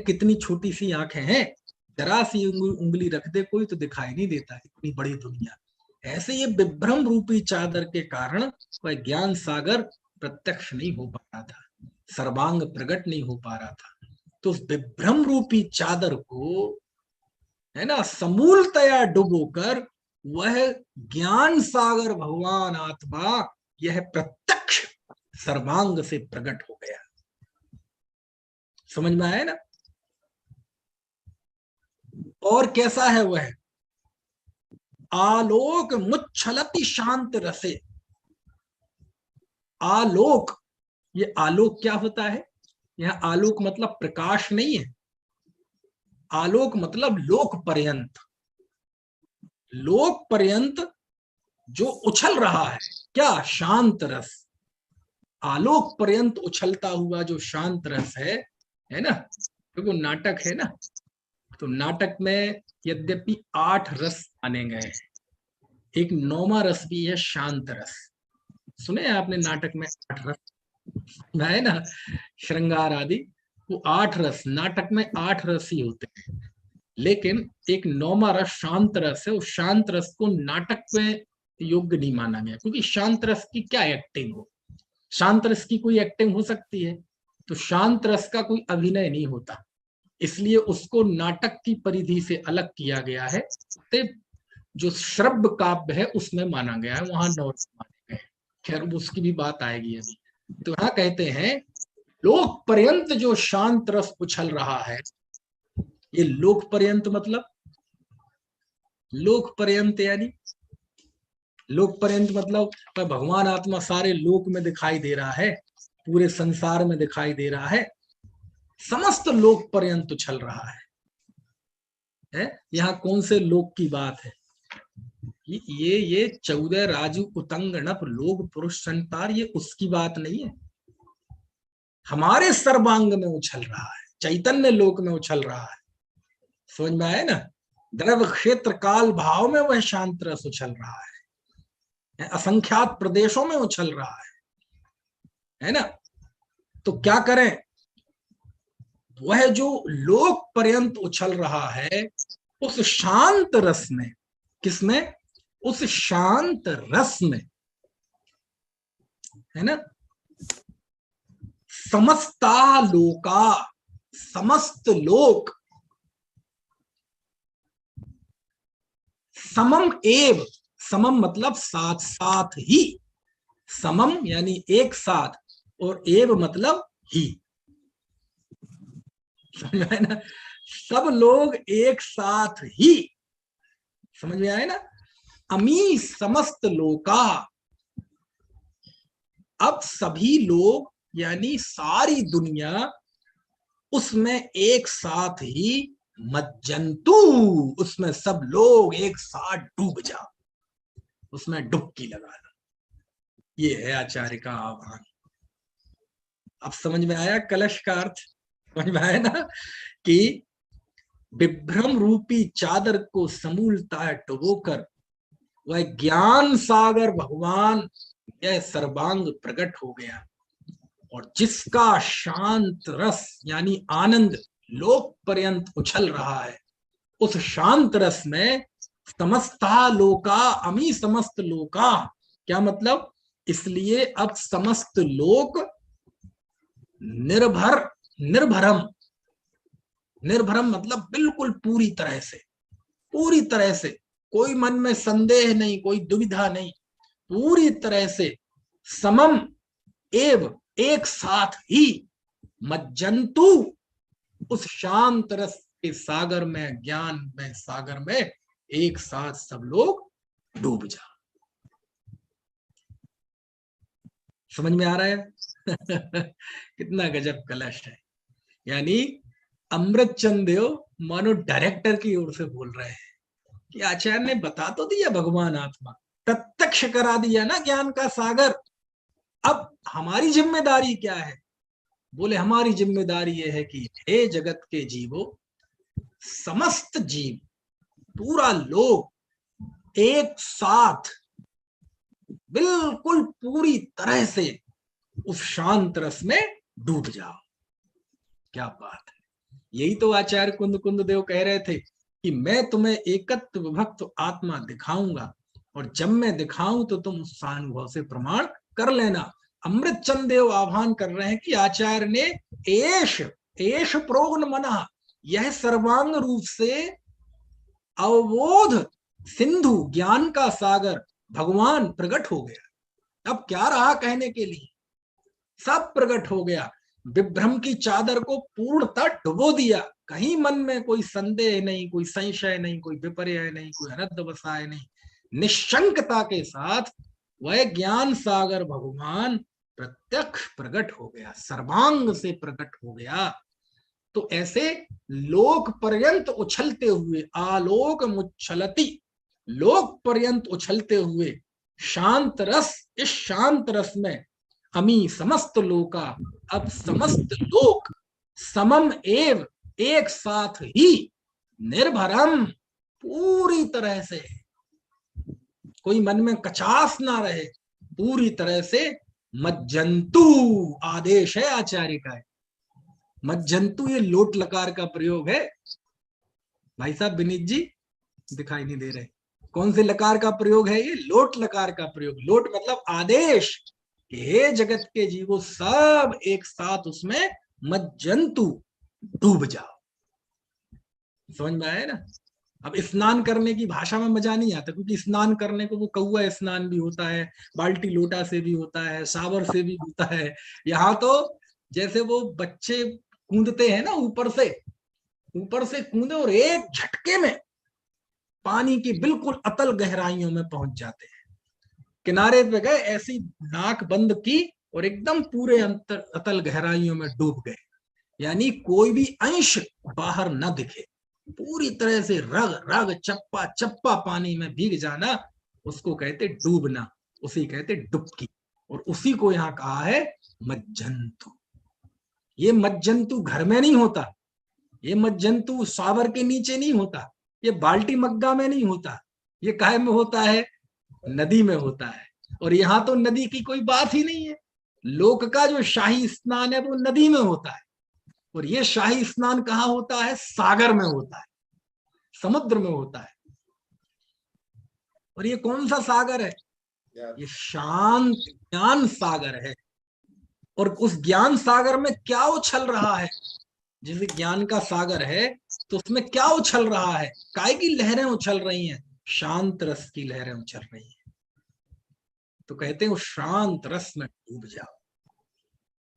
कितनी छोटी सी आंखें हैं, जरा सी उंगली रख दे कोई तो दिखाई नहीं देता, इतनी बड़ी दुनिया। ऐसे ये विभ्रम रूपी चादर के कारण वह ज्ञान सागर प्रत्यक्ष नहीं हो पा रहा था, सर्वांग प्रकट नहीं हो पा रहा था। तो उस विभ्रम रूपी चादर को, है ना, समूलतया डुबोकर वह ज्ञान सागर भगवान आत्मा, यह प्रत्यक्ष सर्वांग से प्रकट हो गया। समझ में आया ना? और कैसा है वह? आलोक मुच्छलति शांत रसे। आलोक, ये आलोक क्या होता है? यह आलोक मतलब प्रकाश नहीं है, आलोक मतलब लोक पर्यंत, लोक पर्यंत जो उछल रहा है, क्या? शांत रस। आलोक पर्यंत उछलता हुआ जो शांत रस है ना? क्योंकि तो नाटक है ना, तो नाटक में यद्यपि 8 रस आने गए, एक 9वां रस भी है शांत रस। सुने आपने नाटक में 8 रस है ना, श्रृंगार आदि, वो 8 रस, नाटक में 8 रस ही होते हैं, लेकिन एक 9वां रस शांत रस है। उस शांत रस को नाटक में योग्य नहीं माना गया, क्योंकि शांत रस की क्या एक्टिंग हो, शांत रस की कोई एक्टिंग हो सकती है? तो शांत रस का कोई अभिनय नहीं होता, इसलिए उसको नाटक की परिधि से अलग किया गया है। जो श्रव्य काव्य है उसमें माना गया है, वहां 9 माने गए। खैर उसकी भी बात आएगी अभी। तो यहाँ कहते हैं लोक पर्यंत जो शांत रस उछल रहा है, ये लोक पर्यंत मतलब, लोक पर्यंत यानी लोक पर्यंत मतलब भगवान आत्मा सारे लोक में दिखाई दे रहा है, पूरे संसार में दिखाई दे रहा है, समस्त लोक पर्यंत उछल रहा है? यहाँ कौन से लोक की बात है? ये 14 राजू उतंग नप लोग पुरुष संतार, ये उसकी बात नहीं है। हमारे सर्वांग में उछल रहा है, चैतन्य लोक में उछल रहा है। समझ में आया ना? द्रव्य क्षेत्र काल भाव में वह शांत रस उछल रहा है, असंख्यात प्रदेशों में उछल रहा है ना? तो क्या करें? वह जो लोक पर्यंत उछल रहा है, उस शांत रस में, किसमें? उस शांत रस में, है ना? समस्ता लोका, समस्त लोक, समम एव, समम मतलब साथ साथ ही, समम यानी एक साथ, और एव मतलब ही, समझ में आया ना? सब लोग एक साथ ही, समझ में आया ना? अमी समस्त लोका, अब सभी लोग यानी सारी दुनिया उसमें एक साथ ही, मज्जंतु, उसमें सब लोग एक साथ डूब जाओ, उसमें डुबकी लगा लो। ये है आचार्य का आह्वान। अब समझ में आया कलश का अर्थ? समझ में आया ना कि विभ्रम रूपी चादर को समूलता डुबोकर वह ज्ञान सागर भगवान यह सर्वांग प्रकट हो गया, और जिसका शांत रस यानी आनंद लोक पर्यंत उछल रहा है, उस शांत रस में समस्ता लोका, अमी समस्त लोका, क्या मतलब? इसलिए अब समस्त लोक निर्भर, निर्भरम, निर्भरम मतलब बिल्कुल पूरी तरह से, पूरी तरह से, कोई मन में संदेह नहीं, कोई दुविधा नहीं, पूरी तरह से समम एव एक साथ ही, मज्जंतु उस शांत रस के सागर में, ज्ञान में सागर में एक साथ सब लोग डूब जा। समझ में आ रहा है? कितना गजब कलश है। यानी अमृत चंद देव मानो डायरेक्टर की ओर से बोल रहे हैं कि आचार्य ने बता तो दिया, भगवान आत्मा प्रत्यक्ष करा दिया ना ज्ञान का सागर, अब हमारी जिम्मेदारी क्या है? बोले हमारी जिम्मेदारी यह है कि हे जगत के जीवो, समस्त जीव, पूरा लोग एक साथ बिल्कुल पूरी तरह से उस शांत रस में डूब जाओ। क्या बात है! यही तो आचार्य कुंद कुंद देव कह रहे थे कि मैं तुम्हें एकत्व विभक्त आत्मा दिखाऊंगा, और जब मैं दिखाऊं तो तुम उस अनुभव से प्रमाण कर लेना। अमृत चंद देव आह्वान कर रहे हैं कि आचार्य ने एश एश प्रोग्न मना, यह सर्वांग रूप से अवबोध सिंधु ज्ञान का सागर भगवान प्रकट हो गया। अब क्या रहा कहने के लिए? सब प्रकट हो गया। विभ्रम की चादर को पूर्णतः डुबो दिया, कहीं मन में कोई संदेह नहीं, कोई संशय नहीं, कोई विपर्य नहीं, कोई अनद्धवसाय नहीं, निशंकता के साथ वह ज्ञान सागर भगवान प्रत्यक्ष प्रकट हो गया, सर्वांग से प्रकट हो गया। तो ऐसे लोक पर्यंत उछलते हुए, आलोक मुच्छलती, लोक पर्यंत उछलते हुए शांत रस, इस शांत रस में अमी समस्त लोका, अब समस्त लोक समम एव एक साथ ही, निर्भरम पूरी तरह से, कोई मन में कचास ना रहे, पूरी तरह से मज्जंतु आदेश है आचार्य का। मज्जंतु ये लोट लकार का प्रयोग है। भाई साहब विनीत जी दिखाई नहीं दे रहे, कौन से लकार का प्रयोग है? ये लोट लकार का प्रयोग। लोट मतलब आदेश, हे जगत के जीवो सब एक साथ उसमें मज्जंतु डूब जाओ। समझ में आया ना? अब स्नान करने की भाषा में मजा नहीं आता, क्योंकि स्नान करने को वो कौआ स्नान भी होता है, बाल्टी लोटा से भी होता है, सावर से भी होता है। यहाँ तो जैसे वो बच्चे कूदते हैं ना, ऊपर से कूदे और एक झटके में पानी की बिल्कुल अतल गहराइयों में पहुंच जाते हैं। किनारे पे गए, ऐसी नाक बंद की और एकदम पूरे अंतर अतल गहराइयों में डूब गए, यानी कोई भी अंश बाहर न दिखे, पूरी तरह से रग रग चप्पा चप्पा पानी में भीग जाना, उसको कहते डूबना, उसी कहते डुबकी। और उसी को यहाँ कहा है मज्जंतु। ये मज्जंतु घर में नहीं होता, ये मज्जंतु सावर के नीचे नहीं होता, ये बाल्टी मग्गा में नहीं होता, ये काहे में होता है, नदी में होता है। और यहाँ तो नदी की कोई बात ही नहीं है, लोक का जो शाही स्नान है वो नदी में होता है, और ये शाही स्नान कहाँ होता है, सागर में होता है, समुद्र में होता है। और ये कौन सा सागर है, ये शांत ज्ञान सागर है। और उस ज्ञान सागर में क्या उछल रहा है, जैसे ज्ञान का सागर है तो उसमें क्या उछल रहा है, काय की लहरें उछल रही हैं, शांत रस की लहरें उछल रही हैं। तो कहते हैं उस शांत रस में डूब जाओ।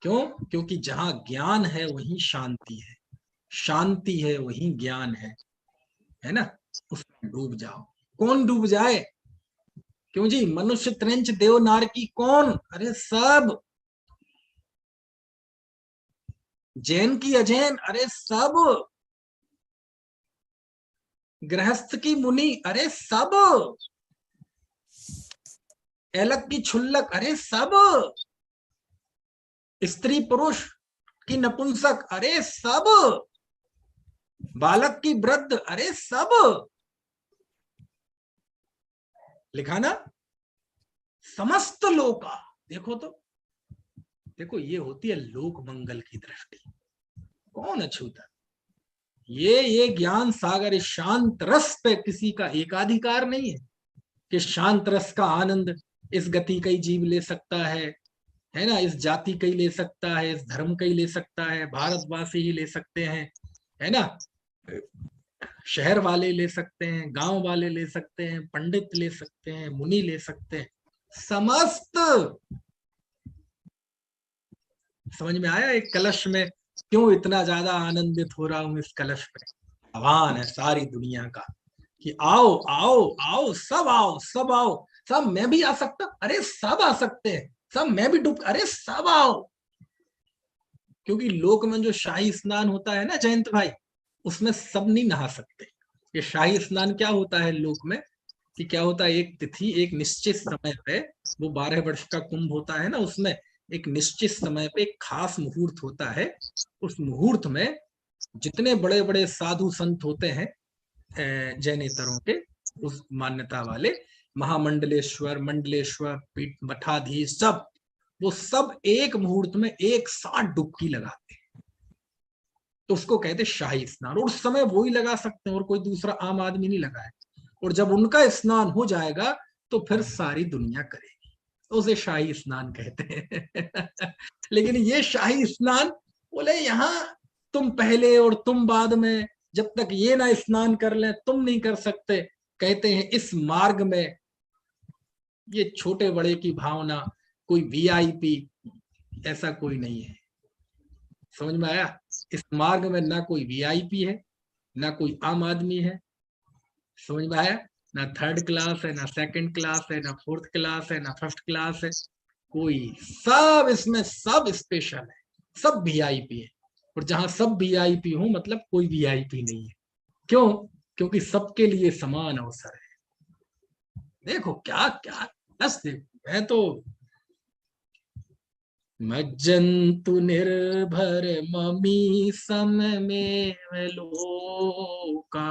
क्यों? क्योंकि जहां ज्ञान है वहीं शांति है, शांति है वहीं ज्ञान है ना, उसमें डूब जाओ। कौन डूब जाए? क्यों जी, मनुष्य त्रंच देव नार की कौन, अरे सब, जैन की अजैन, अरे सब, गृहस्थ की मुनि, अरे सब, एलक की छुल्लक, अरे सब, स्त्री पुरुष की नपुंसक, अरे सब, बालक की वृद्ध, अरे सब, लिखा ना, समस्त लोका। देखो तो, देखो ये होती है लोक मंगल की दृष्टि। कौन अछूता? ये ज्ञान सागर, इस शांत रस पे किसी का एकाधिकार नहीं है कि शांत रस का आनंद इस गति का ही जीव ले सकता है ना, इस जाति का ही ले सकता है, इस धर्म का ही ले सकता है, भारतवासी ही ले सकते हैं, है ना, शहर वाले ले सकते हैं, गांव वाले ले सकते हैं, पंडित ले सकते हैं, मुनि ले सकते हैं, समस्त। समझ में आया एक कलश में क्यों इतना ज्यादा आनंदित हो रहा हूं? इस कलश पे आह्वान है सारी दुनिया का कि आओ आओ आओ, सब आओ, सब आओ, सब मैं भी आ सकता, अरे सब आ सकते हैं, सब मैं भी डूब, अरे सब आओ। क्योंकि लोक में जो शाही स्नान होता है ना जयंत भाई, उसमें सब नहीं नहा सकते। ये शाही स्नान क्या होता है लोक में, कि क्या होता है, एक तिथि एक निश्चित समय पे, वो 12 वर्ष का कुंभ होता है ना, उसमें एक निश्चित समय पे एक खास मुहूर्त होता है। उस मुहूर्त में जितने बड़े बड़े साधु संत होते हैं जैनेतरों के, उस मान्यता वाले, महामंडलेश्वर, मंडलेश्वर, पीठ मठाधीश, सब, वो सब एक मुहूर्त में एक साथ डुबकी लगाते हैं। तो उसको कहते शाही स्नान, और उस समय वो ही लगा सकते हैं और कोई दूसरा आम आदमी नहीं लगाए। और जब उनका स्नान हो जाएगा तो फिर सारी दुनिया करेगी, तो उसे शाही स्नान कहते हैं। लेकिन ये शाही स्नान, बोले यहाँ तुम पहले और तुम बाद में, जब तक ये ना स्नान कर लें तुम नहीं कर सकते। कहते हैं इस मार्ग में ये छोटे बड़े की भावना, कोई वीआईपी ऐसा कोई नहीं है। समझ में आया? इस मार्ग में ना कोई वीआईपी है, ना कोई आम आदमी है। समझ में आया? ना थर्ड क्लास है, ना सेकंड क्लास है, ना फोर्थ क्लास है, ना फर्स्ट क्लास है, कोई, सब इसमें सब स्पेशल है, सब वीआईपी है। और जहां सब वीआईपी हो मतलब कोई वीआईपी नहीं है। क्यों? क्योंकि सबके लिए समान अवसर है। देखो क्या क्या, बस देखो, मैं तो मज्जन्तु निर्भर ममी सम में लोका,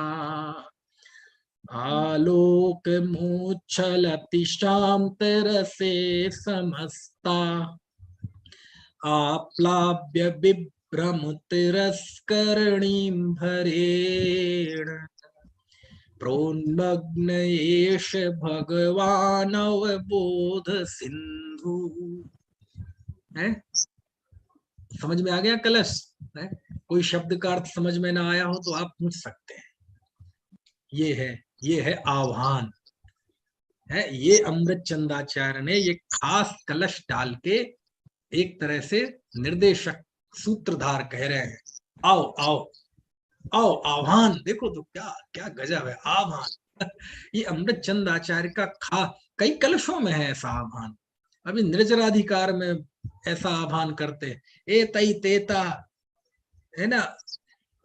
आलोक मुच्छल अतिशाम तरसे समस्ता, आप्लाव्य विभ्रम तिरस्करणीं भरेण, प्रोन्मग्न एष भगवान अवबोध सिंधु। है, समझ में आ गया कलश? है? कोई शब्द का अर्थ समझ में ना आया हो तो आप पूछ सकते हैं। ये है आह्वान, है ये अमृत चंदाचार्य ने ये खास कलश डाल के एक तरह से निर्देशक सूत्रधार कह रहे हैं, आओ आओ आओ, आह्वान। देखो तो क्या क्या गजब है, आह्वान। ये अमृत चंद आचार्य का कई कलशों में है ऐसा आह्वान। अभी निर्जराधिकार में ऐसा आह्वान करते हैं, ए तई तेता, है ना,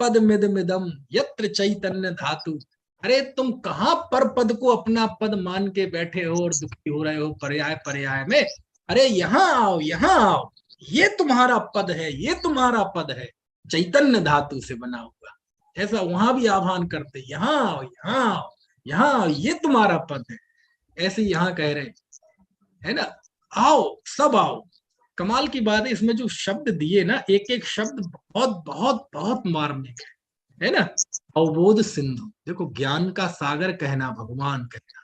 पद मिद मिदम यत्र चैतन्य धातु। अरे तुम कहाँ पर पद को अपना पद मान के बैठे हो और दुखी हो रहे हो पर्याय पर्याय में। अरे यहाँ आओ, यहाँ आओ, ये तुम्हारा पद है, ये तुम्हारा पद है, चैतन्य धातु से बना हुआ। ऐसा वहां भी आह्वान करते, यहाँ आओ, यहाँ आओ, यहाँ आओ, ये तुम्हारा पद है। ऐसे यहाँ कह रहे, है ना, आओ, सब आओ। कमाल की बात है, इसमें जो शब्द दिए ना, एक एक शब्द बहुत बहुत बहुत मार्मिक है ना। अवबोध सिंधु, देखो ज्ञान का सागर कहना, भगवान कहना,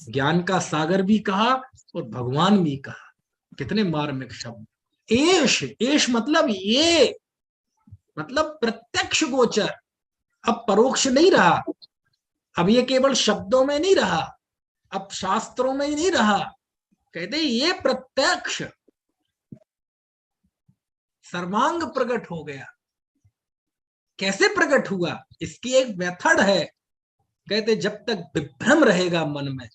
ज्ञान का सागर भी कहा और भगवान भी कहा, कितने मार्मिक शब्द। एश, एश मतलब ये, मतलब प्रत्यक्ष गोचर, अब परोक्ष नहीं रहा, अब ये केवल शब्दों में नहीं रहा, अब शास्त्रों में ही नहीं रहा, कहते ये प्रत्यक्ष सर्वांग प्रकट हो गया। कैसे प्रकट हुआ, इसकी एक मेथड है। कहते जब तक विभ्रम रहेगा मन में,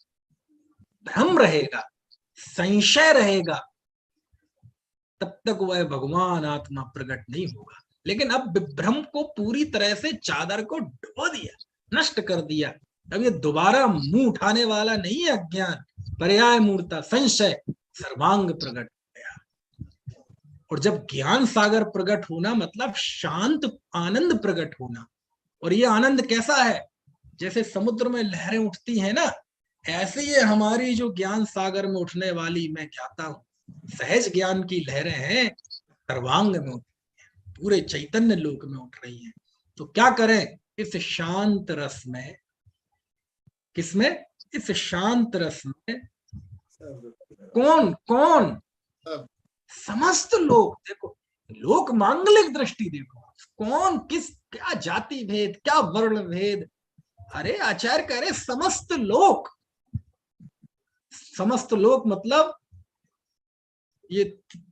भ्रम रहेगा, संशय रहेगा, तब तक वह भगवान आत्मा प्रकट नहीं होगा। लेकिन अब विभ्रम को पूरी तरह से चादर को ढो दिया, नष्ट कर दिया। अब ये दोबारा मुंह उठाने वाला नहीं है अज्ञान, पर्याय मूर्ता, संशय, सर्वांग प्रकट हो गया। और जब ज्ञान सागर प्रकट होना मतलब शांत आनंद प्रकट होना। और ये आनंद कैसा है, जैसे समुद्र में लहरें उठती हैं ना, ऐसे ये हमारी जो ज्ञान सागर में उठने वाली, मैं कहता हूं सहज ज्ञान की लहरें हैं, सर्वांग में उठ, पूरे चैतन्य लोक में उठ रही हैं। तो क्या करें इस शांत रस में, किसमें, इस शांत रस में, कौन कौन, समस्त लोग। देखो लोक मांगलिक दृष्टि देखो, कौन किस, क्या जाति भेद, क्या वर्ण भेद। अरे आचार्य कह रहे समस्त लोक, समस्त लोक मतलब ये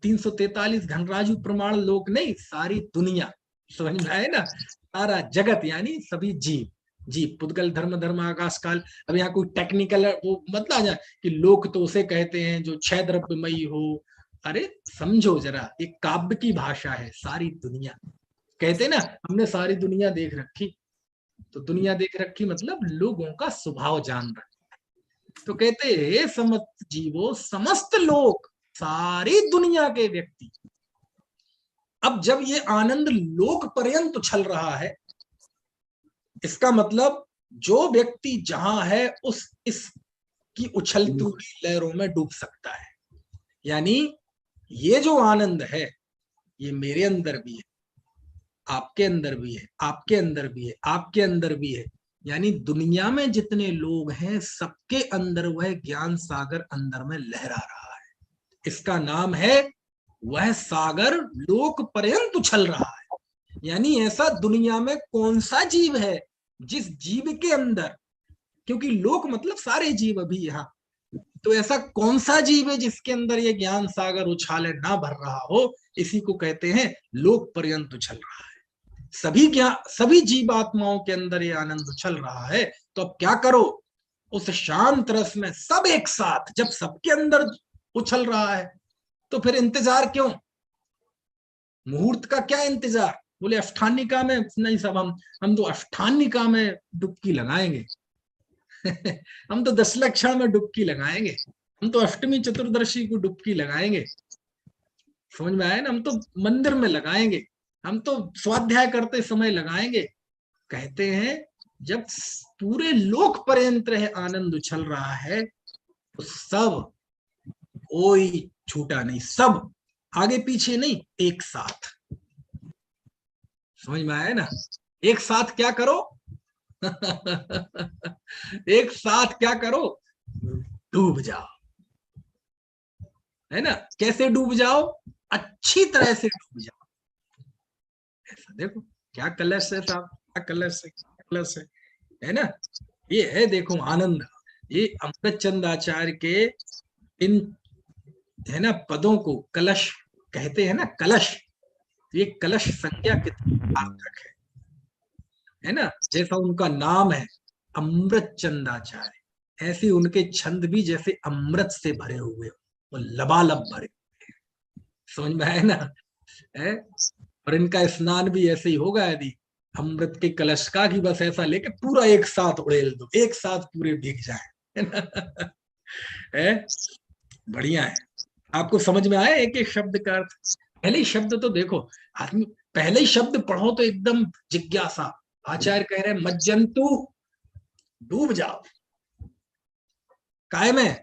343 घनराजु प्रमाण लोक नहीं, सारी दुनिया, समझ में आए ना, सारा जगत यानी सभी जीव, जीव, पुद्गल, धर्म, धर्म, आकाश काल। अब यहाँ कोई टेक्निकल वो मत आ जाए कि लोक तो उसे कहते हैं जो 6 द्रव्यमयी हो। अरे समझो जरा, एक काव्य की भाषा है, सारी दुनिया। कहते ना हमने सारी दुनिया देख रखी, तो दुनिया देख रखी मतलब लोगों का स्वभाव जान रखा। तो कहते हे समस्त जीवो, समस्त लोग, सारी दुनिया के व्यक्ति। अब जब ये आनंद लोक पर्यंत उछल रहा है, इसका मतलब जो व्यक्ति जहां है उस इसकी उछलती हुई लहरों में डूब सकता है। यानी ये जो आनंद है, ये मेरे अंदर भी है, आपके अंदर भी है, आपके अंदर भी है, आपके अंदर भी है। यानी दुनिया में जितने लोग हैं सबके अंदर वह ज्ञान सागर अंदर में लहरा रहा है। इसका नाम है, वह सागर लोक पर्यंत उछल रहा है। यानी ऐसा दुनिया में कौन सा जीव है जिस जीव के अंदर, क्योंकि लोक मतलब सारे जीव अभी यहाँ, तो ऐसा कौन सा जीव है जिसके अंदर ये ज्ञान सागर उछाले ना भर रहा हो। इसी को कहते हैं लोक पर्यंत उछल रहा है। सभी जीवात्माओं के अंदर ये आनंद उछल रहा है। तो अब क्या करो, उस शांत रस में सब एक साथ, जब सबके अंदर उछल रहा है तो फिर इंतजार क्यों, मुहूर्त का क्या इंतजार। बोले अष्टानिका में नहीं, सब हम तो अष्टानिका में डुबकी लगाएंगे हम तो 10 लक्षण में डुबकी लगाएंगे, हम तो अष्टमी चतुर्दशी को डुबकी लगाएंगे, समझ में आया ना, हम तो मंदिर में लगाएंगे, हम तो स्वाध्याय करते समय लगाएंगे। कहते हैं जब पूरे लोक पर्यंत आनंद उछल रहा है तो सब, कोई छूटा नहीं, सब आगे पीछे नहीं, एक साथ। समझ में आया ना, एक साथ क्या करो एक साथ क्या करो, डूब जाओ, है ना। कैसे डूब जाओ, अच्छी तरह से डूब जाओ। ऐसा देखो क्या कलश है साहब, क्या कलश है, क्या कलश है ना। ये है देखो आनंद, ये अमृत चंद आचार्य के इन, है ना, पदों को कलश कहते हैं ना, कलश। ये कलश संज्ञा कितनी सार्थक है ना। जैसा उनका नाम है, अमृत चंदाचार्य, ऐसे उनके छंद भी जैसे अमृत से भरे हुए हो, वो लबालब भरे। समझ में आए ना? है? और इनका स्नान भी ऐसे ही होगा, यदि अमृत के कलश का कि बस ऐसा लेके पूरा एक साथ उड़ेल दो, एक साथ पूरे भीग जाए, है ना? है? बढ़िया है। आपको समझ में आया एक एक शब्द का अर्थ? पहले ही शब्द तो देखो, आदमी पहले ही शब्द पढ़ो तो एकदम जिज्ञासा। आचार्य कह रहे हैं मज्जंतु, डूब जाओ। काय में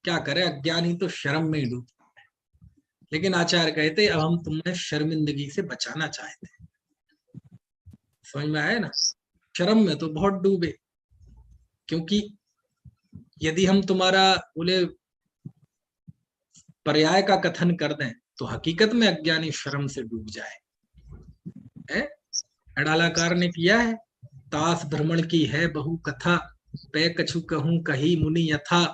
क्या करे, अज्ञानी तो शर्म में ही डूब। लेकिन आचार्य कहते अब हम तुम्हें शर्मिंदगी से बचाना चाहते हैं। समझ में आया ना? शर्म में तो बहुत डूबे, क्योंकि यदि हम तुम्हारा बोले पर्याय का कथन कर दें तो हकीकत में अज्ञानी शर्म से डूब जाए। अडालाकार ने किया है, तास भ्रमण की है बहु कथा, पै कछु कहूं कही मुनि यथा,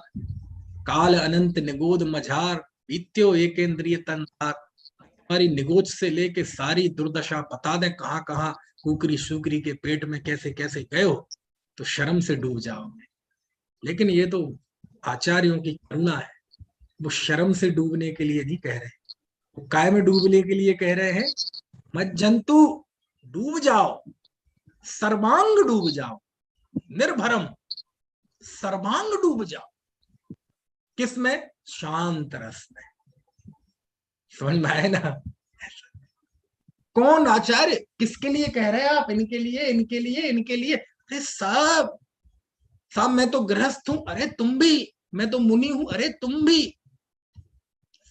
काल अनंत निगोद मझार, बीत्यो एकेंद्रिय तंतार। हमारी निगोद से लेके सारी दुर्दशा बता दें, कहाँ कहाँ कुकरी सुकरी के पेट में कैसे कैसे गए हो, तो शर्म से डूब जाओगे। लेकिन ये तो आचार्यों की करुणा है, वो शर्म से डूबने के लिए नहीं कह रहे, वो काय में डूबने के लिए कह रहे हैं। मज्जंतु, डूब जाओ, सर्वांग डूब जाओ, निर्भरम सर्वांग डूब जाओ। किसमें? शांत रस में। समझ में आए ना? कौन आचार्य? किसके लिए कह रहे हैं आप? इनके लिए, इनके लिए, इनके लिए? अरे साहब, साहब मैं तो गृहस्थ हूं, अरे तुम भी। मैं तो मुनि हूं, अरे तुम भी।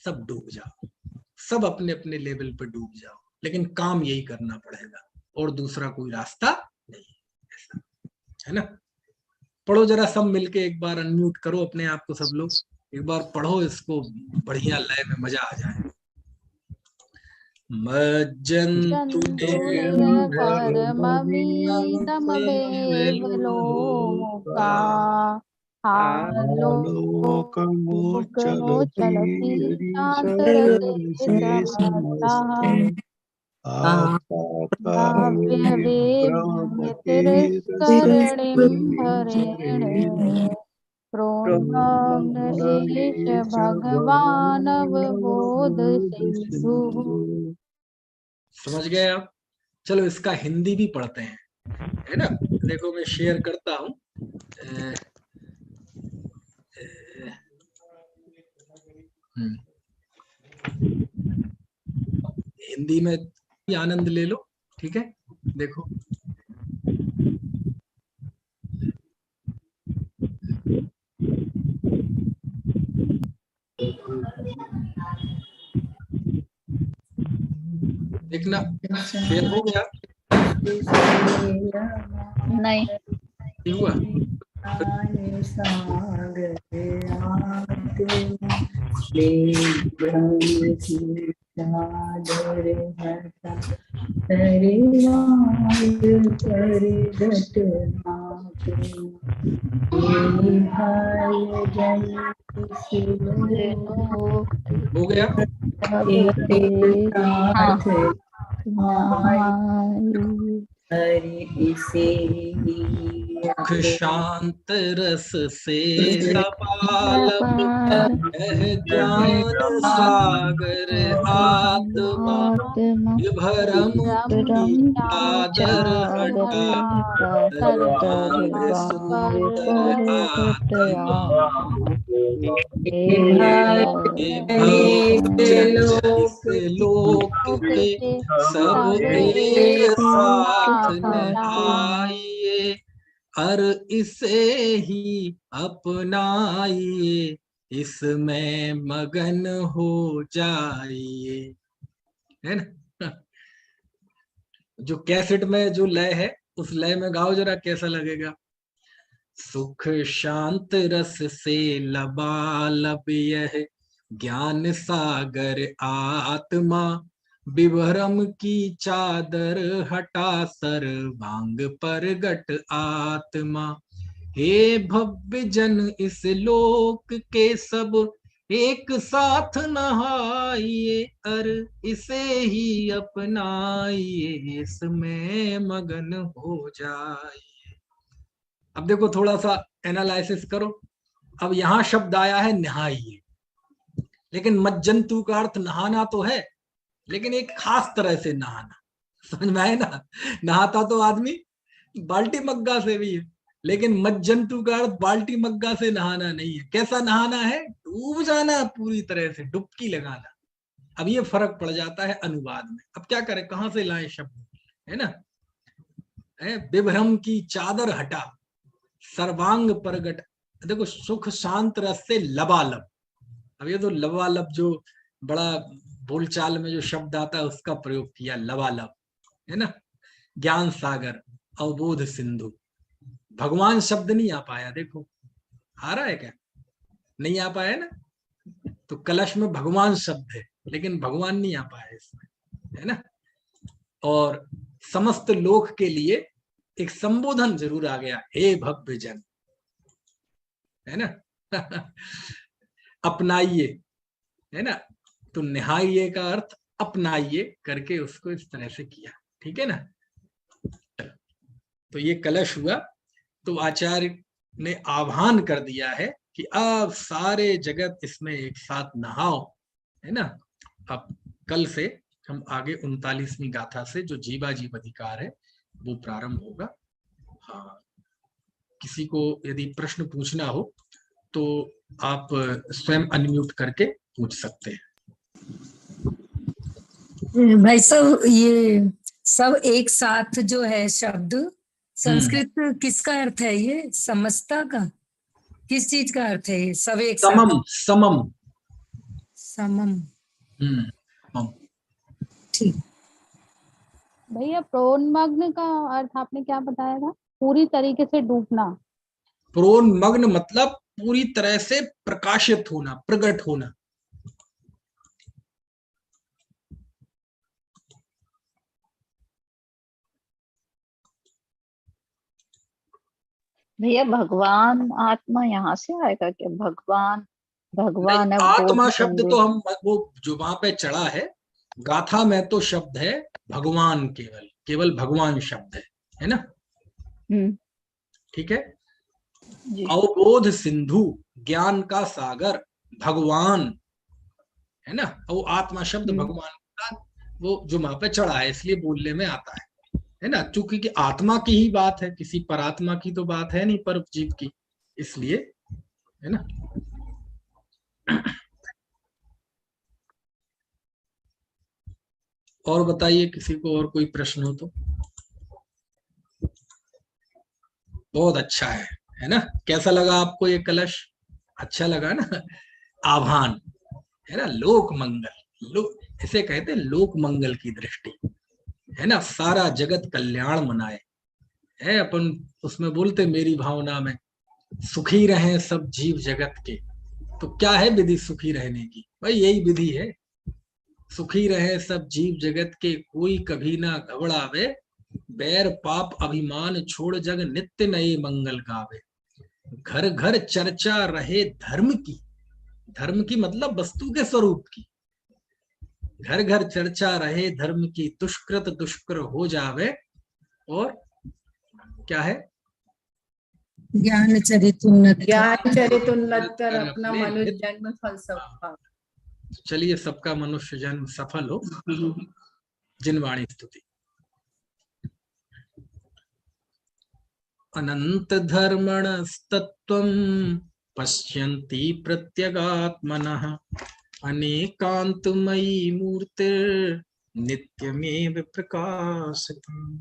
सब डूब जाओ, सब अपने अपने लेवल पर डूब जाओ, लेकिन काम यही करना पड़ेगा, और दूसरा कोई रास्ता नहीं, ऐसा है ना? पढ़ो जरा सब मिलके, एक बार अनम्यूट करो अपने आप को सब लोग, एक बार पढ़ो इसको, बढ़िया लय में मजा आ जाए। मज्जन्तु परमवीतमवेवलोका आलोकमोचलति शान्तरसे समस्तः काव्यवेद्यतिरस्करणीं हरेण प्रोन्नत एष भगवानवबोध सिन्धुः। समझ गए आप? चलो इसका हिंदी भी पढ़ते हैं, है ना? देखो मैं शेयर करता हूँ। हिंदी में आनंद ले लो, ठीक है? देखो देखना, शेयर हो गया? नहीं हुआ? हो गया? सुख शांत रस से लबालब है ज्ञान सागर आत्मा, विभ्रम की चादर हटा सर्वांग सुंदर आत्मा। इस लोक के सब एक साथ आइए, और इसे ही अपनाइए, इसमें मगन हो जाइए, है ना? जो कैसेट में जो लय है, उस लय में गाओ जरा, कैसा लगेगा? सुख शांत रस से लबालब यह ज्ञान सागर आत्मा, विभ्रम की चादर हटा सर्वांग परगट आत्मा। हे भव्य जन, इस लोक के सब एक साथ नहाइए और इसे ही अपनाइए, इसमें मगन हो जाइए। अब देखो थोड़ा सा एनालिसिस करो। अब यहां शब्द आया है नहाइए, लेकिन मज्जंतु का अर्थ नहाना तो है, लेकिन एक खास तरह से नहाना। समझ में आए ना? नहाता तो आदमी बाल्टी मग्गा से भी है, लेकिन मज्जंतु का अर्थ बाल्टी मग्गा से नहाना नहीं है। कैसा नहाना है? डूब जाना, पूरी तरह से डुबकी लगाना। अब ये फर्क पड़ जाता है अनुवाद में। अब क्या करें, कहां से लाए शब्द, है ना? विभ्रम की चादर हटा, सर्वांग प्रगट। देखो, सुख शांत रस से लबालब। अब ये तो लबालब जो बड़ा बोलचाल में जो शब्द आता है उसका प्रयोग किया, लबालब, है ना? ज्ञान सागर, अवबोध सिंधु। भगवान शब्द नहीं आ पाया, देखो आ रहा है क्या? नहीं आ पाया ना? तो कलश में भगवान शब्द है, लेकिन भगवान नहीं आ पाया इसमें, है ना? और समस्त लोक के लिए एक संबोधन जरूर आ गया, हे भव्य जन, है ना? अपनाइए, है ना? तो निहाइए का अर्थ अपनाइए करके उसको इस तरह से किया, ठीक है ना? तो ये कलश हुआ। तो आचार्य ने आह्वान कर दिया है कि अब सारे जगत इसमें एक साथ नहाओ, है ना? अब कल से हम आगे 39वीं गाथा से जो जीवा जीव अधिकार है वो प्रारंभ होगा। हाँ, किसी को यदि प्रश्न पूछना हो तो आप स्वयं अनम्यूट करके पूछ सकते हैं। भाई साहब, ये सब एक साथ जो है शब्द, संस्कृत किसका अर्थ है? ये समस्ता का, किस चीज का अर्थ है? ये सब एक साथ। समम, समम। समम। समम। ठीक। भैया प्रोन्मग्न का अर्थ आपने क्या बताया था? पूरी तरीके से डूबना। प्रोन्मग्न मतलब पूरी तरह से प्रकाशित होना, प्रकट होना। भैया भगवान आत्मा यहाँ से आएगा क्या? भगवान, नहीं, भगवान अब बोध आत्मा शब्द सिंधु। तो हम वो जो वहां पे चढ़ा है गाथा में तो शब्द है भगवान, केवल केवल भगवान शब्द है ना? हम्म। ठीक है। जी। अवबोध सिंधु, ज्ञान का सागर, भगवान, है ना? वो आत्मा शब्द भगवान का वो जो वहां पे चढ़ा है, इसलिए बोलने में आता है ना? चूंकि कि आत्मा की ही बात है, किसी परात्मा की तो बात है नहीं, पर जीव की, इसलिए, है ना? और बताइए, किसी को और कोई प्रश्न हो तो। बहुत अच्छा है ना? कैसा लगा आपको ये कलश? अच्छा लगा ना? आह्वान, है ना? लोक मंगल, लोक इसे कहते हैं, लोक मंगल की दृष्टि, है ना? सारा जगत कल्याण मनाए, है अपन उसमें बोलते मेरी भावना में, सुखी रहें सब जीव जगत के। तो क्या है विधि सुखी रहने की? भाई यही विधि है, सुखी रहे सब जीव जगत के, कोई कभी ना घबरावे, बैर पाप अभिमान छोड़ जग नित्य नए मंगल गावे। घर घर चर्चा रहे धर्म की, धर्म की मतलब वस्तु के स्वरूप की। घर घर चर्चा रहे धर्म की, दुष्कृत दुष्कर हो जावे। और क्या है? ज्ञान चरित उन्नत। ज्ञान चरित उन्नत कर कर अपना अपने मनुष्य नित्य। जन्म फल सब पाओ। चलिए, सबका मनुष्य जन्म सफल हो। जिनवाणी स्तुति। अनंत धर्मणस्तत्त्वं पश्यन्ति प्रत्यगात्मनः, अनेकान्तमयी मूर्तिर्नित्यमेव प्रकाशतम्।